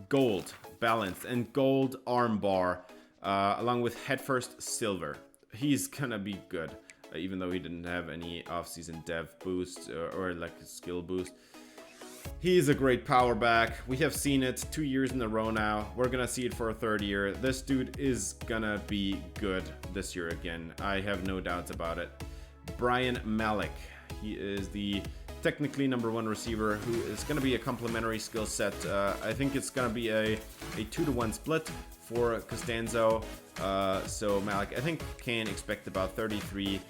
gold balance and gold arm bar, along with headfirst silver. He's going to be good, even though he didn't have any offseason dev boost or like a skill boost. He's a great power back. We have seen it 2 years in a row now. We're going to see it for a third year. This dude is going to be good this year again. I have no doubts about it. Brian Malik. He is the technically number 1 receiver who is going to be a complementary skill set. I think it's going to be a 2-to-1 split for Costanzo. So Malik, I think, can expect about 33%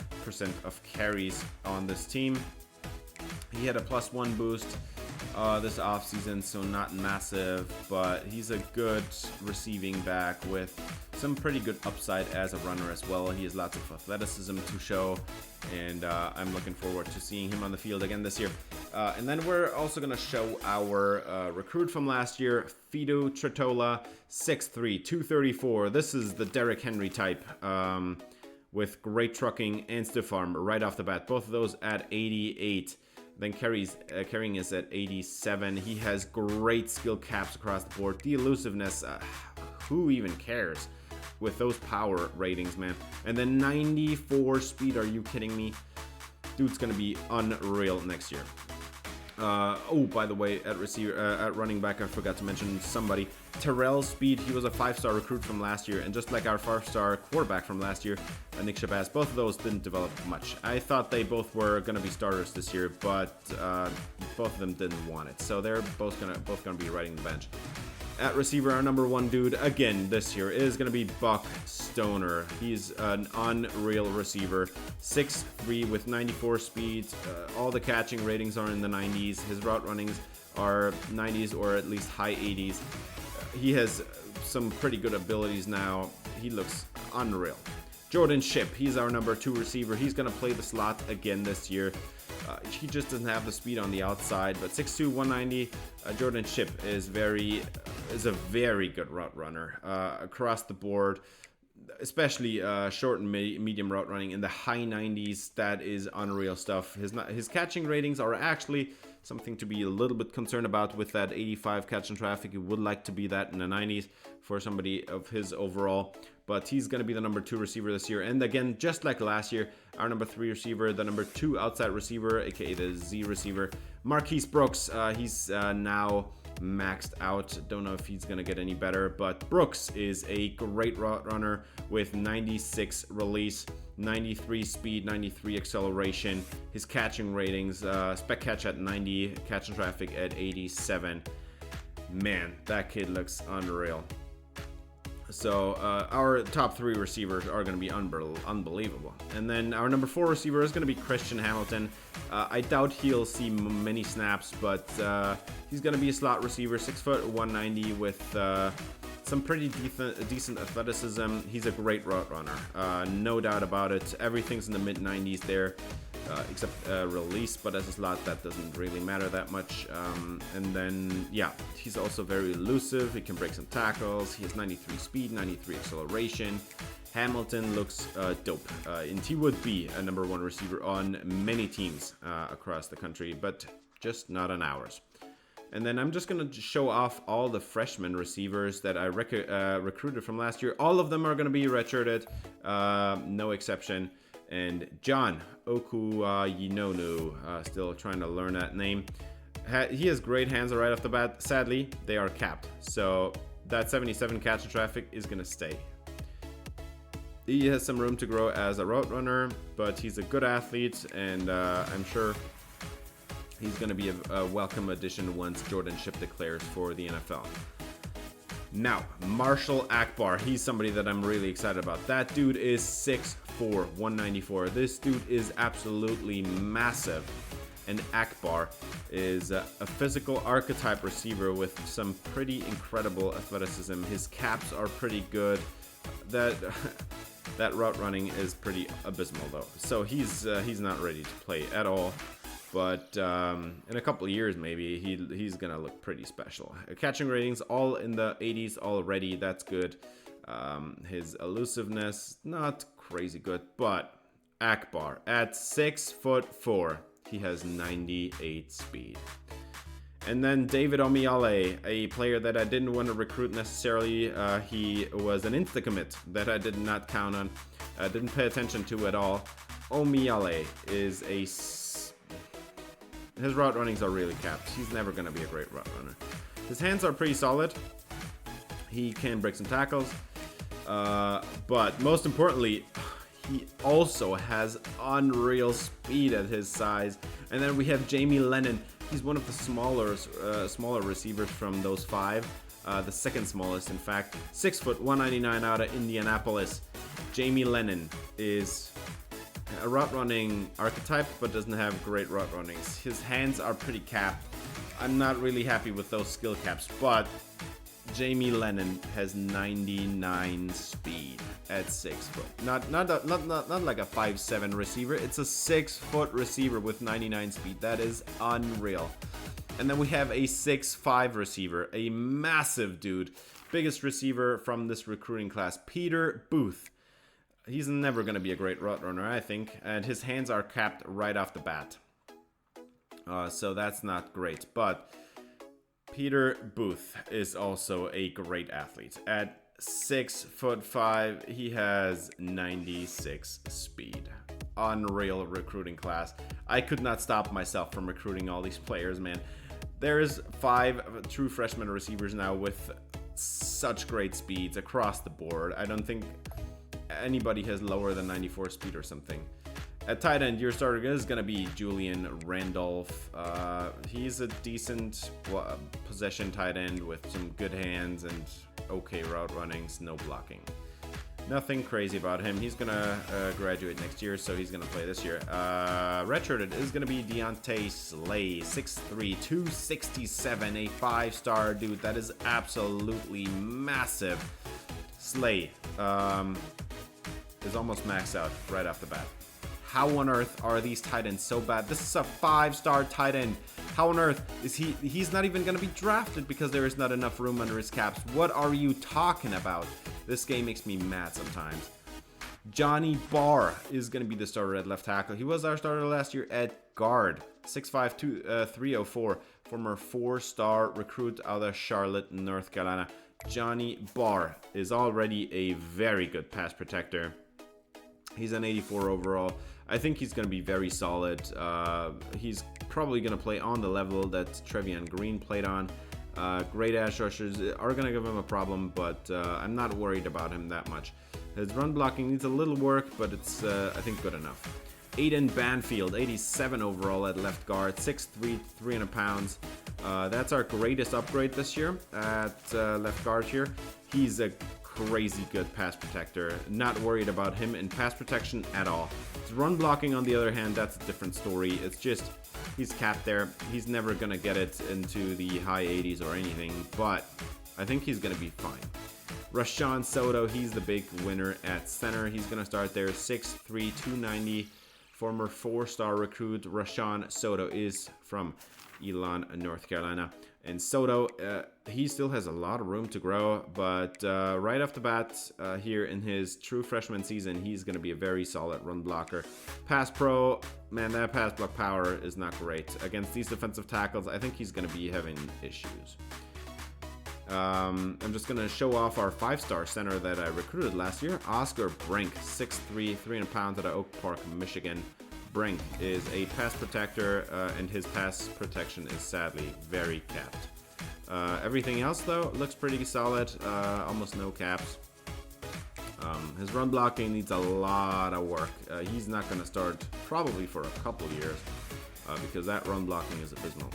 of carries on this team. He had a +1 boost this offseason, so not massive, but he's a good receiving back with some pretty good upside as a runner as well. He has lots of athleticism to show, and I'm looking forward to seeing him on the field again this year. And then we're also going to show our recruit from last year, Fido Tretola, 6'3", 234. This is the Derrick Henry type, with great trucking and stiff arm right off the bat. Both of those at 88. Then carrying is at 87. He has great skill caps across the board. The elusiveness, who even cares with those power ratings, man? And then 94 speed, are you kidding me? Dude's gonna be unreal next year. Oh, by the way, at running back, I forgot to mention somebody. Terrell Speed, he was a 5-star recruit from last year, and just like our 5-star quarterback from last year, Nick Shabazz, both of those didn't develop much. I thought they both were going to be starters this year, but both of them didn't want it, so they're both gonna be riding the bench. At receiver, our number 1 dude again this year is going to be Buck Stoner. He's an unreal receiver, 6'3" with 94 speed. All the catching ratings are in the 90s. His route runnings are 90s or at least high 80s. He has some pretty good abilities now. He looks unreal. Jordan Shipp, he's our number 2 receiver. He's going to play the slot again this year. He just doesn't have the speed on the outside, but 6'2", 190. Jordan Shipp is a very good route runner across the board, especially short and medium route running in the high 90s. That is unreal stuff. His catching ratings are actually something to be a little bit concerned about with that 85 catch and traffic. He would like to be that in the 90s for somebody of his overall, but he's going to be the number 2 receiver this year. And again, just like last year, our number 3 receiver, the number 2 outside receiver, aka the Z receiver, Marquise Brooks. He's now maxed out. Don't know if he's going to get any better, but Brooks is a great route runner with 96 release, 93 speed, 93 acceleration. His catching ratings, spec catch at 90, catch and traffic at 87. Man, that kid looks unreal. So our top 3 receivers are going to be unbelievable. And then our number 4 receiver is going to be Christian Hamilton. I doubt he'll see many snaps, but he's going to be a slot receiver, 6', 190 with some pretty decent athleticism. He's a great route runner, no doubt about it. Everything's in the mid-90s there, except release, but as a slot, that doesn't really matter that much. And then, yeah, he's also very elusive. He can break some tackles. He has 93 speed, 93 acceleration. Hamilton looks dope, and he would be a number 1 receiver on many teams across the country, but just not on ours. And then I'm just going to show off all the freshman receivers that I recruited from last year. All of them are going to be redshirted, no exception. And John Okuyinonu, still trying to learn that name. He has great hands right off the bat. Sadly, they are capped. So that 77 catch and traffic is going to stay. He has some room to grow as a route runner, but he's a good athlete, and I'm sure he's going to be a welcome addition once Jordan Shipp declares for the NFL. Now, Marshall Akbar. He's somebody that I'm really excited about. That dude is 6'4", 194. This dude is absolutely massive. And Akbar is a physical archetype receiver with some pretty incredible athleticism. His caps are pretty good. That route running is pretty abysmal though. So he's not ready to play at all. But in a couple of years, maybe he's gonna look pretty special. Catching ratings all in the 80s already. That's good. His elusiveness not crazy good, but Akbar at 6'4", he has 98 speed. And then David Omiale, a player that I didn't want to recruit necessarily. He was an insta-commit that I did not count on. Didn't pay attention to at all. Omiale is his route runnings are really capped. He's never going to be a great route runner. His hands are pretty solid. He can break some tackles. But most importantly, he also has unreal speed at his size. And then we have Jamie Lennon. He's one of the smaller receivers from those five. The second smallest, in fact. 6 foot, 199 out of Indianapolis. Jamie Lennon is a route running archetype, but doesn't have great route runnings. His hands are pretty capped. I'm not really happy with those skill caps, but Jamie Lennon has 99 speed at 6 foot. Not like a 5'7" receiver. It's a 6 foot receiver with 99 speed. That is unreal. And then we have a 6'5" receiver, a massive dude, biggest receiver from this recruiting class, Peter Booth. He's never going to be a great route runner, I think, and his hands are capped right off the bat. So that's not great, but Peter Booth is also a great athlete. At 6'5", he has 96 speed. Unreal recruiting class. I could not stop myself from recruiting all these players, man. There's 5 true freshman receivers now with such great speeds across the board. I don't think anybody has lower than 94 speed or something. At tight end, your starter is going to be Julian Randolph. He's a decent possession tight end with some good hands and okay route runnings, no blocking. Nothing crazy about him. He's going to graduate next year, so he's going to play this year. Redshirted is going to be Deontay Slay, 6'3", 267, a 5-star dude. That is absolutely massive. Slay is almost maxed out right off the bat. How on earth are these tight ends so bad? This is a 5-star tight end. How on earth is he's not even going to be drafted because there is not enough room under his caps. What are you talking about? This game makes me mad sometimes. Johnny Barr is going to be the starter at left tackle. He was our starter last year at guard. 6'5", 304, former 4-star recruit out of Charlotte, North Carolina. Johnny Barr is already a very good pass protector. He's an 84 overall. I think he's going to be very solid. He's probably going to play on the level that Trevion Green played on. Great edge rushers are going to give him a problem, but I'm not worried about him that much. His run blocking needs a little work, but it's, I think, good enough. Aiden Banfield, 87 overall at left guard, 6'3", 300 pounds. That's our greatest upgrade this year at left guard here. He's a crazy good pass protector. Not worried about him in pass protection at all. His run blocking, on the other hand, that's a different story. It's just he's capped there. He's never going to get it into the high 80s or anything, but I think he's going to be fine. Rashawn Soto, he's the big winner at center. He's going to start there, 6'3", 290. Former 4-star recruit Rashawn Soto is from Elon, North Carolina. And Soto, he still has a lot of room to grow, but right off the bat here in his true freshman season, he's going to be a very solid run blocker. Pass pro, man, that pass block power is not great. Against these defensive tackles, I think he's going to be having issues. I'm just going to show off our 5-star center that I recruited last year, Oscar Brink, 6'3", 300 pounds out of Oak Park, Michigan. Brink is a pass protector, and his pass protection is sadly very capped. Everything else, though, looks pretty solid. Almost no caps. His run blocking needs a lot of work. He's not going to start probably for a couple years because that run blocking is abysmal.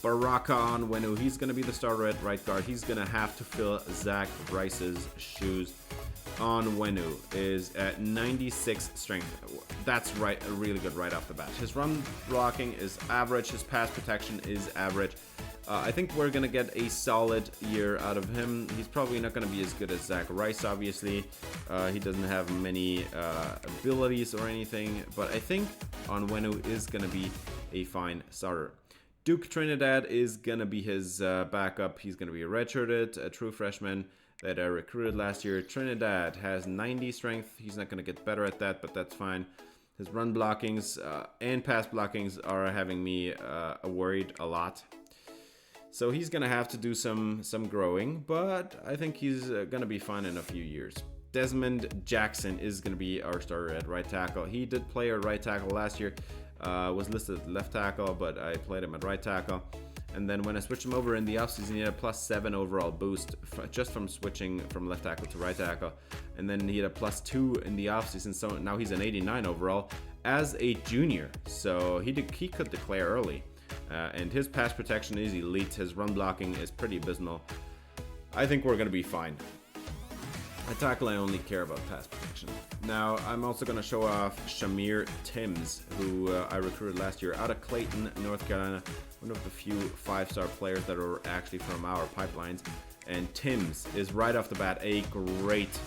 Baraka Onwenu, he's going to be the starter at right guard. He's going to have to fill Zach Rice's shoes. Onwenu is at 96 strength. That's right, really good right off the bat. His run blocking is average. His pass protection is average. I think we're going to get a solid year out of him. He's probably not going to be as good as Zach Rice, obviously. He doesn't have many abilities or anything, but I think Onwenu is going to be a fine starter. Duke Trinidad is going to be his backup. He's going to be a redshirted, a true freshman that I recruited last year. Trinidad has 90 strength. He's not going to get better at that, but that's fine. His run blockings and pass blockings are having me worried a lot. So he's going to have to do some growing, but I think he's going to be fine in a few years. Desmond Jackson is going to be our starter at right tackle. He did play at right tackle last year. Was listed at left tackle, but I played him at right tackle. And then when I switched him over in the offseason, he had a +7 overall boost just from switching from left tackle to right tackle. And then he had a +2 in the offseason, so now he's an 89 overall as a junior. So he could declare early. And his pass protection is elite. His run blocking is pretty abysmal. I think we're going to be fine. At tackle, I only care about pass protection. Now, I'm also going to show off Shamir Timms, who I recruited last year out of Clayton, North Carolina. One of the few 5-star players that are actually from our pipelines. And Timms is right off the bat a great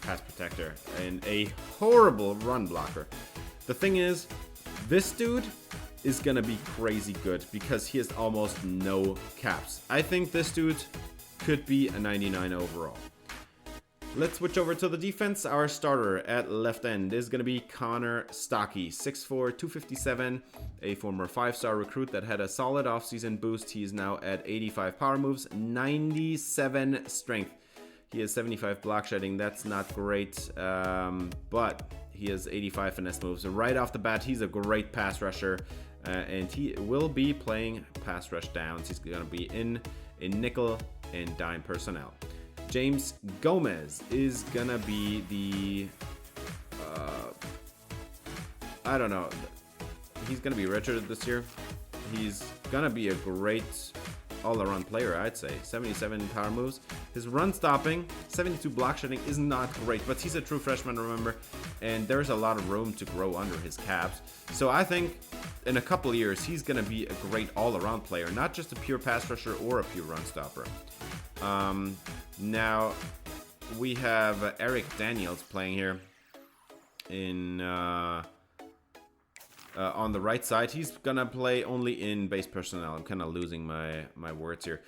pass protector and a horrible run blocker. The thing is, this dude is going to be crazy good because he has almost no caps. I think this dude could be a 99 overall. Let's switch over to the defense. Our starter at left end is going to be Connor Stockey, 6'4", 257, a former 5-star recruit that had a solid offseason boost. He's now at 85 power moves, 97 strength. He has 75 block shedding. That's not great, but he has 85 finesse moves. Right off the bat, he's a great pass rusher, and he will be playing pass rush downs. He's going to be in nickel and dime personnel. James Gomez is gonna be the, I don't know, he's gonna be redshirted this year. He's gonna be a great all-around player, I'd say. 77 power moves. His run stopping, 72 block shedding is not great, but he's a true freshman, remember, and there's a lot of room to grow under his caps. So I think in a couple years, he's gonna be a great all-around player, not just a pure pass rusher or a pure run stopper. Now we have Eric Daniels playing here in on the right side. He's gonna play only in base personnel. I'm kind of losing my words here.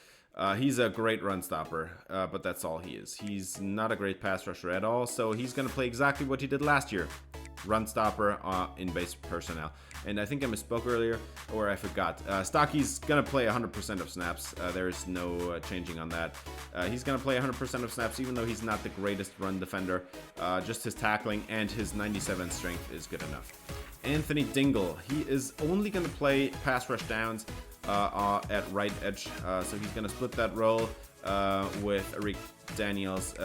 He's a great run stopper, but that's all he is. He's not a great pass rusher at all, so he's gonna play exactly what he did last year. Run stopper in base personnel. And I think I misspoke earlier, or I forgot. Stockey's going to play 100% of snaps. There's no changing on that. He's going to play 100% of snaps, even though he's not the greatest run defender. Just his tackling and his 97 strength is good enough. Anthony Dingle, he is only going to play pass rush downs at right edge. So he's going to split that role with Eric Daniels,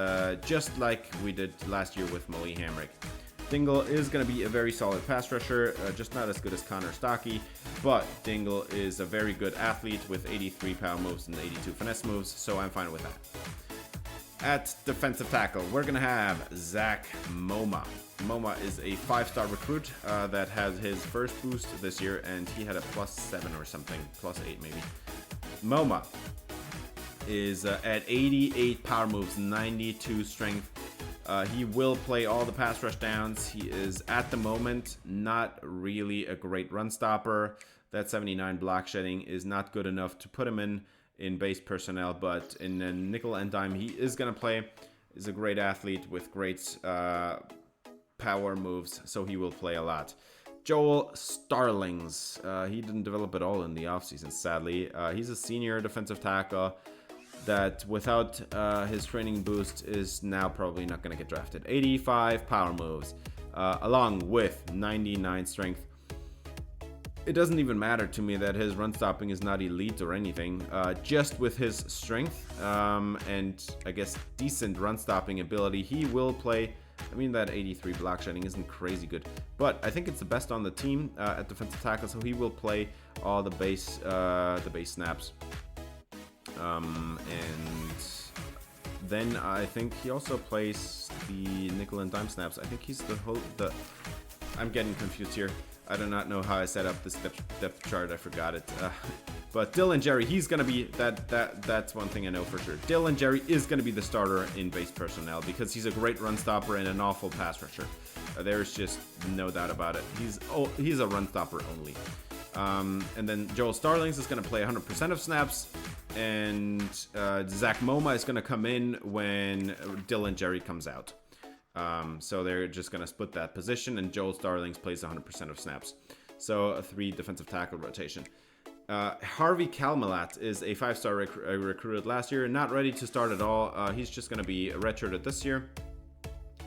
just like we did last year with Molly Hamrick. Dingle is going to be a very solid pass rusher, just not as good as Connor Stockey, but Dingle is a very good athlete with 83 power moves and 82 finesse moves, so I'm fine with that. At defensive tackle, we're going to have Zach Moma. Moma is a 5-star recruit that has his first boost this year, and he had a +7 or something, +8 maybe. Moma is at 88 power moves, 92 strength. He will play all the pass rush downs. He is, at the moment, not really a great run stopper. That 79 block shedding is not good enough to put him in base personnel, but in a nickel and dime, he is going to play. He's a great athlete with great power moves, so he will play a lot. Joel Starlings. He didn't develop at all in the offseason, sadly. He's a senior defensive tackle that without his training boost is now probably not going to get drafted. 85 power moves, along with 99 strength. It doesn't even matter to me that his run stopping is not elite or anything. Just with his strength and I guess decent run stopping ability, he will play I mean, that 83 block shedding isn't crazy good, but I think it's the best on the team at defensive tackle, so he will play all the base snaps. And then I think he also plays the nickel and dime snaps. I think he's I'm getting confused here. I do not know how I set up this depth chart. I forgot it. But Dylan Jerry, he's gonna be that's one thing I know for sure. Dylan Jerry is gonna be the starter in base personnel because he's a great run stopper and an awful pass rusher. There's just no doubt about it. He's a run stopper only. And then Joel Starlings is gonna play 100% of snaps, and Zach Moma is gonna come in when Dylan Jerry comes out. So they're just going to split that position, and Joel Starlings plays 100% of snaps. So a 3 defensive tackle rotation. Harvey Kalmalat is a 5-star recruited last year, not ready to start at all. He's just going to be redshirted this year,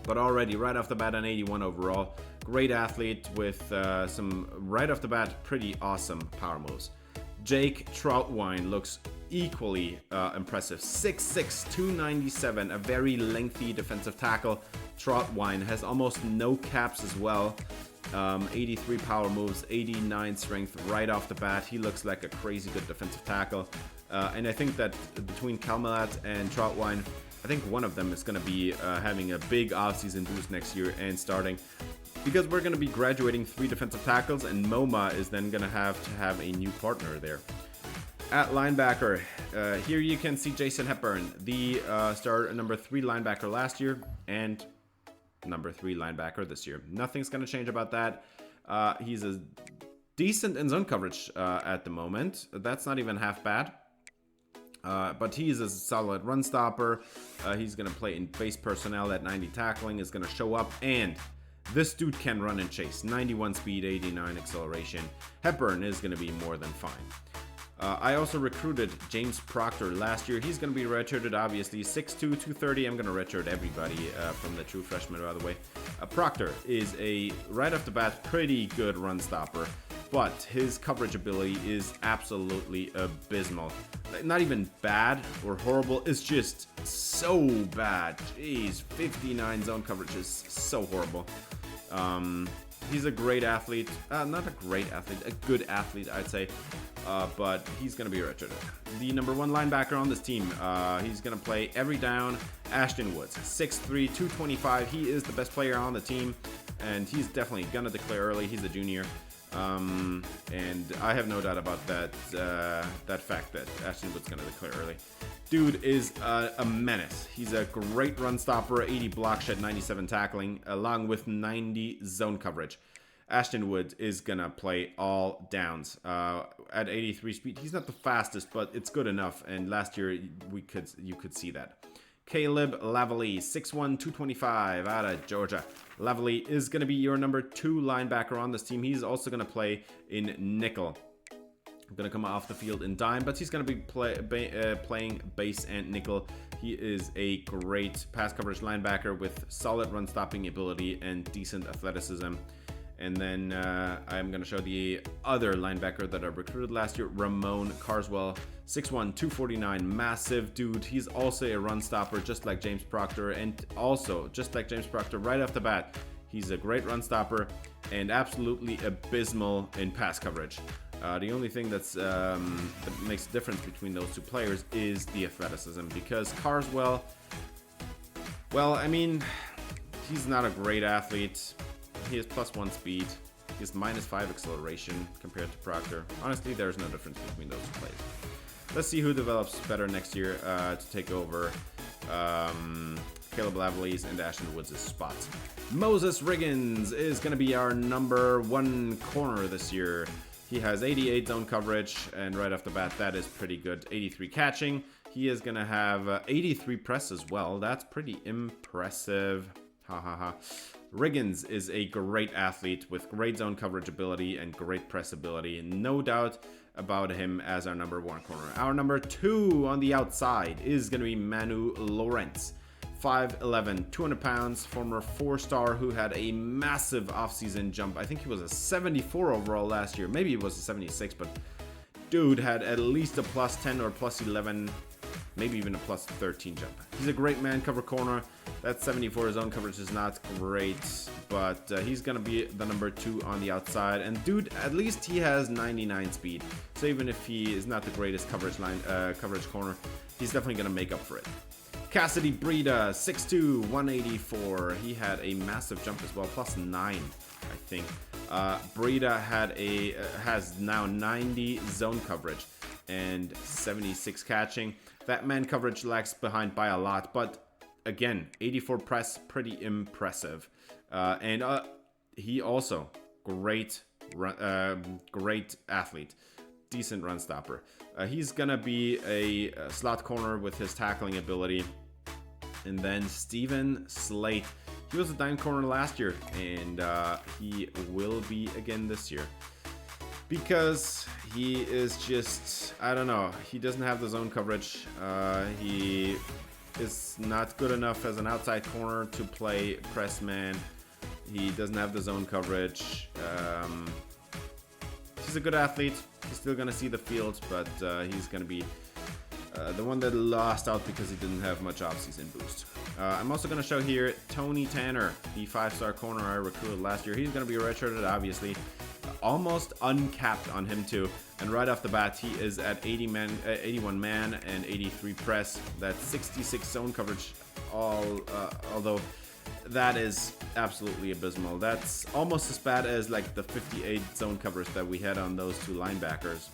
but already right off the bat an 81 overall. Great athlete with some right off the bat pretty awesome power moves. Jake Troutwine looks equally impressive. 6'6", 297, a very lengthy defensive tackle. Troutwine has almost no caps as well. 83 power moves, 89 strength right off the bat. He looks like a crazy good defensive tackle. And I think that between Kalmalat and Troutwine, I think one of them is going to be having a big offseason boost next year and starting. Because we're going to be graduating 3 defensive tackles, and MoMA is then going to have a new partner there. At linebacker, here you can see Jason Hepburn, the number 3 linebacker last year and number 3 linebacker this year. Nothing's going to change about that. He's a decent in zone coverage at the moment. That's not even half bad. But he's a solid run stopper. He's going to play in base personnel at 90 tackling, is going to show up, and this dude can run and chase. 91 speed, 89 acceleration. Hepburn is going to be more than fine. I also recruited James Proctor last year. He's going to be redshirted, obviously. 6'2", 230. I'm going to redshirt everybody from the true freshmen, by the way. Proctor is a, right off the bat, pretty good run stopper, but his coverage ability is absolutely abysmal. Not even bad or horrible. It's just so bad. Jeez, 59 zone coverage is so horrible. He's a great athlete. Not a great athlete, a good athlete, I'd say. But he's going to be redshirted. The number 1 linebacker on this team, he's going to play every down. Ashton Woods, 6'3", 225. He is the best player on the team, and he's definitely going to declare early. He's a junior. And I have no doubt about that fact that Ashton Wood's going to declare early. Dude is a menace. He's a great run stopper, 80 block shed, 97 tackling, along with 90 zone coverage. Ashton Wood is gonna play all downs at 83 speed. He's not the fastest, but it's good enough. And last year you could see that. Caleb Lavalley, 6'1", 225 out of Georgia. Lavalley is gonna be your number 2 linebacker on this team. He's also gonna play in nickel. Going to come off the field in dime, but he's going to be playing base and nickel. He is a great pass coverage linebacker with solid run stopping ability and decent athleticism. And then I'm going to show the other linebacker that I recruited last year, Ramon Carswell, 6'1", 249, massive dude. He's also a run stopper, just like James Proctor, and also just like James Proctor right off the bat, he's a great run stopper and absolutely abysmal in pass coverage. The only thing that makes a difference between those 2 players is the athleticism, because Carswell, well, I mean, he's not a great athlete. He has +1 speed. He has -5 acceleration compared to Proctor. Honestly, there's no difference between those 2 players. Let's see who develops better next year to take over Caleb Lavalley's and Ashton Woods' spots. Moses Riggins is going to be our number 1 corner this year. He has 88 zone coverage, and right off the bat, that is pretty good. 83 catching. He is going to have 83 press as well. That's pretty impressive. Ha ha ha. Riggins is a great athlete with great zone coverage ability and great press ability. No doubt about him as our number 1 corner. Our number 2 on the outside is going to be Manu Lawrence. 5'11", 200 pounds, former 4-star who had a massive offseason jump. I think he was a 74 overall last year. Maybe it was a 76, but dude had at least a +10 or +11, maybe even a +13 jump. He's a great man cover corner. That 74 zone coverage is not great, but he's going to be the number 2 on the outside. And dude, at least he has 99 speed. So even if he is not the greatest coverage corner, he's definitely going to make up for it. Cassidy Breida, 6'2", 184. He had a massive jump as well, +9, I think. Breida has now 90 zone coverage and 76 catching. That man coverage lags behind by a lot, but again, 84 press, pretty impressive. And he also great athlete, decent run stopper. He's gonna be a slot corner with his tackling ability. And then Steven Slate. He was a dime corner last year, and he will be again this year. Because he is just, I don't know, he doesn't have the zone coverage. He is not good enough as an outside corner to play press man. He doesn't have the zone coverage. He's a good athlete. He's still going to see the field, but he's going to be the one that lost out because he didn't have much offseason boost. I'm also going to show here Tony Tanner, the 5-star corner I recruited last year. He's going to be redshirted, obviously. Almost uncapped on him too, and right off the bat he is at 81 man and 83 press. That's 66 zone coverage, although that is absolutely abysmal. That's almost as bad as like the 58 zone coverage that we had on those 2 linebackers,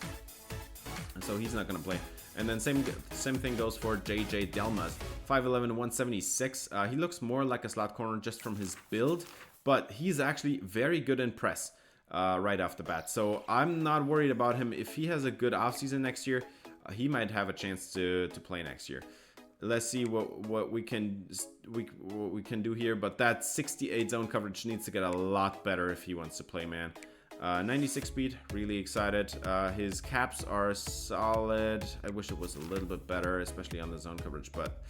and so he's not going to play. And then same thing goes for JJ Delmas, 5'11", 176. He looks more like a slot corner just from his build, but he's actually very good in press right off the bat. So I'm not worried about him. If he has a good offseason next year, he might have a chance to play next year. Let's see what we can do here. But that 68 zone coverage needs to get a lot better if he wants to play, man. 96 speed, really excited. His caps are solid. I wish it was a little bit better, especially on the zone coverage, but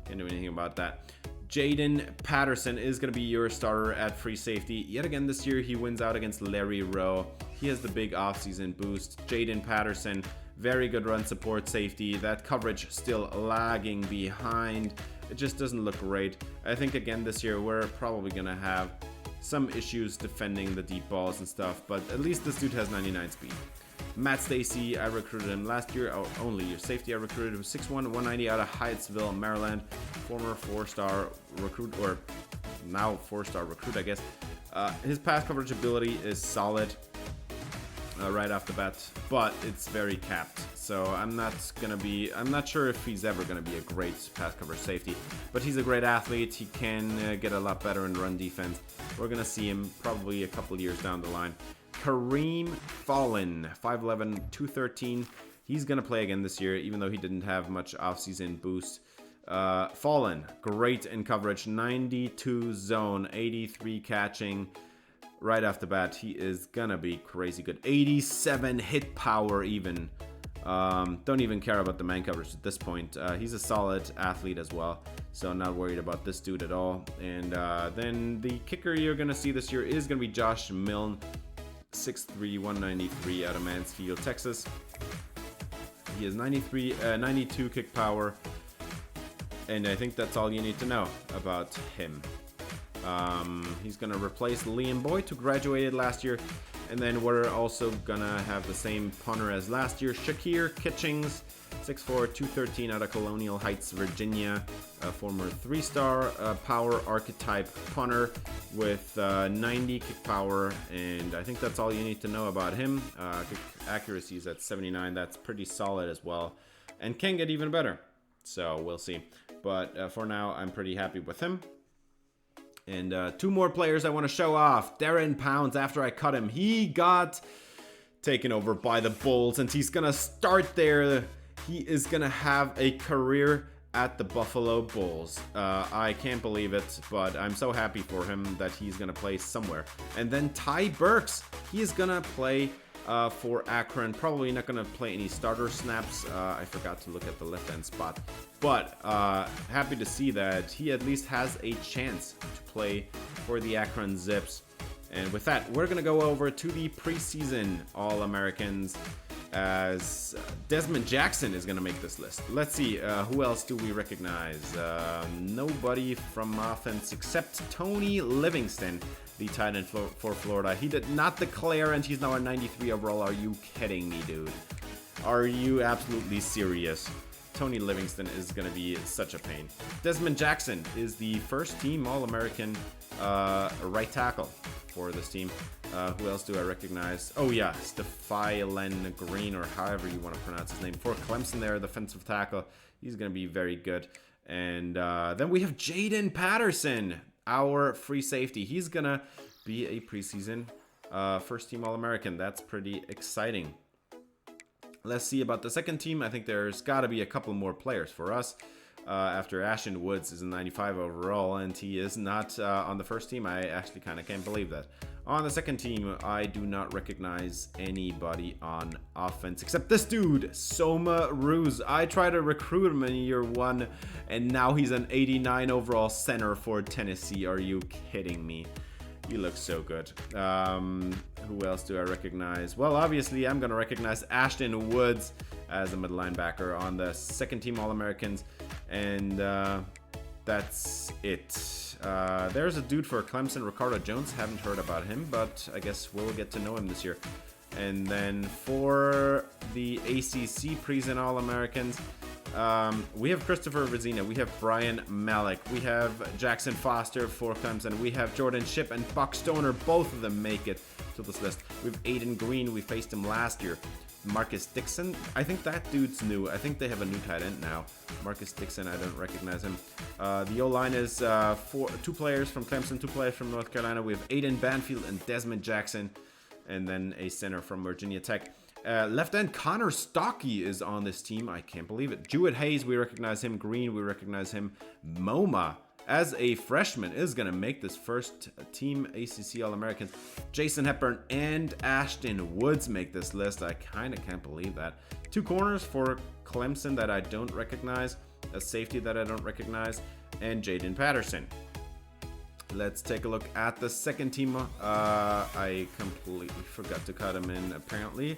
can't do anything about that. Jaden Patterson is going to be your starter at free safety. Yet again this year, he wins out against Larry Rowe. He has the big offseason boost. Jaden Patterson, very good run support safety. That coverage still lagging behind. It just doesn't look great. I think again this year, we're probably going to have some issues defending the deep balls and stuff, but at least this dude has 99 speed. Matt Stacy, I recruited him last year. Only your safety I recruited him, 6'1", 190 out of Hyattsville, Maryland. Former 4-star recruit, or now 4-star recruit, I guess. His pass coverage ability is solid right off the bat, but it's very capped. So I'm not sure if he's ever gonna be a great pass coverage safety, but he's a great athlete. He can get a lot better in run defense. We're gonna see him probably a couple years down the line. Kareem Fallon, 5'11", 213. He's gonna play again this year, even though he didn't have much offseason boost. Fallon, great in coverage, 92 zone, 83 catching. Right off the bat, he is gonna be crazy good. 87 hit power even. Don't even care about the man coverage at this point. He's a solid athlete as well, so not worried about this dude at all. And then the kicker you're gonna see this year is gonna be Josh Milne, 6'3", 193 out of Mansfield, Texas. He has 92 kick power, and I think that's all you need to know about him. He's gonna replace Liam Boyd, who graduated last year, and then we're also gonna have the same punter as last year, Shakir Kitchings, 6'4", 213 out of Colonial Heights, Virginia, a former 3-star power archetype punter with 90 kick power, and I think that's all you need to know about him. Kick accuracy is at 79. That's pretty solid as well, and can get even better. So we'll see. But for now, I'm pretty happy with him. And 2 more players I want to show off. Darren Pounds, after I cut him, he got taken over by the Bulls, and he's going to start there. He is going to have a career at the Buffalo Bulls. I can't believe it, but I'm so happy for him that he's going to play somewhere. And then Ty Burks, he is going to play for Akron. Probably not going to play any starter snaps. I forgot to look at the left end spot. But happy to see that he at least has a chance to play for the Akron Zips. And with that, we're going to go over to the preseason All-Americans. as Desmond Jackson is going to make this list. Let's see, who else do we recognize? Nobody from offense except Tony Livingston, the tight end for Florida. He did not declare, and he's now a 93 overall. Are you kidding me, dude? Are you absolutely serious? Tony Livingston is going to be such a pain. Desmond Jackson is the first team All-American right tackle for this team. Who else do I recognize? Oh yeah, Stephylen Green, or however you want to pronounce his name. For Clemson there, defensive tackle. He's going to be very good. And then we have Jaden Patterson, our free safety. He's going to be a preseason first team All-American. That's pretty exciting. Let's see about the second team. I think there's got to be a couple more players for us. After Ashton Woods is a 95 overall and he is not on the first team. I actually kind of can't believe that. On the second team, I do not recognize anybody on offense except this dude, Soma Ruse. I tried to recruit him in year 1 and now he's an 89 overall center for Tennessee. Are you kidding me? He looks so good. Who else do I recognize? Well, obviously, I'm going to recognize Ashton Woods as a middle linebacker on the second team All-Americans. And that's it. There's a dude for Clemson, Ricardo Jones. Haven't heard about him, but I guess we'll get to know him this year. And then for the ACC preseason All-Americans, we have Christopher Vezina, we have Brian Malik, we have Jackson Foster for Clemson, we have Jordan Shipp and Buck Stoner. Both of them make it to this list. We have Aiden Green, we faced him last year. Marcus Dixon, I think that dude's new. I think they have a new tight end now. Marcus Dixon, I don't recognize him. The O-line is 2 players from Clemson, 2 players from North Carolina. We have Aiden Banfield and Desmond Jackson, and then a center from Virginia Tech. Left end Connor Stockey is on this team. I can't believe it. Jewett Hayes, we recognize him. Green, we recognize him. MoMA, as a freshman, is going to make this first team ACC All-Americans. Jason Hepburn and Ashton Woods make this list. I kind of can't believe that. 2 corners for Clemson that I don't recognize. A safety that I don't recognize. And Jaden Patterson. Let's take a look at the second team. I completely forgot to cut him in, apparently.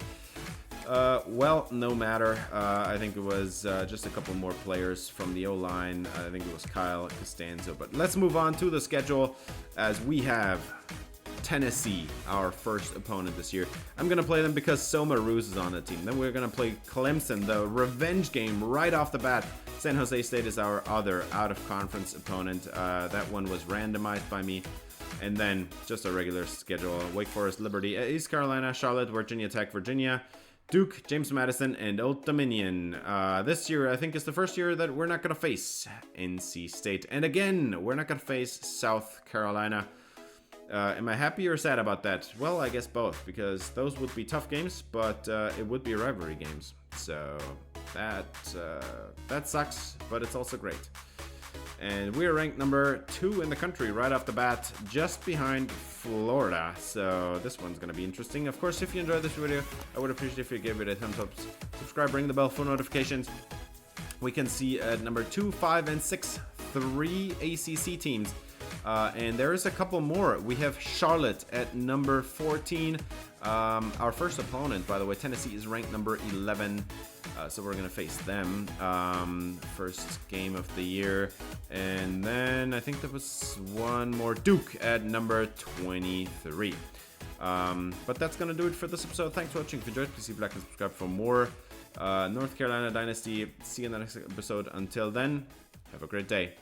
Well, no matter. I think it was just a couple more players from the O-line. I think it was Kyle Costanzo. But let's move on to the schedule as we have Tennessee, our first opponent this year. I'm going to play them because Soma Ruse is on the team. Then we're going to play Clemson, the revenge game right off the bat. San Jose State is our other out-of-conference opponent. That one was randomized by me. And then just a regular schedule. Wake Forest, Liberty, East Carolina, Charlotte, Virginia Tech, Virginia, Duke, James Madison, and Old Dominion. This year, I think, is the first year that we're not going to face NC State. And again, we're not going to face South Carolina. Am I happy or sad about that? Well, I guess both, because those would be tough games, but it would be rivalry games. So that sucks, but it's also great. And we're ranked number 2 in the country right off the bat, just behind Florida. So this one's going to be interesting. Of course, if you enjoyed this video, I would appreciate if you gave it a thumbs up, subscribe, ring the bell for notifications. We can see at number 2, 5, and 6, 3 ACC teams. And there is a couple more. We have Charlotte at number 14. Our first opponent, by the way, Tennessee, is ranked number 11. So we're going to face them. First game of the year. And then I think there was one more. Duke at number 23. But that's going to do it for this episode. Thanks for watching. If you enjoyed, please leave a like and subscribe for more North Carolina Dynasty. See you in the next episode. Until then, have a great day.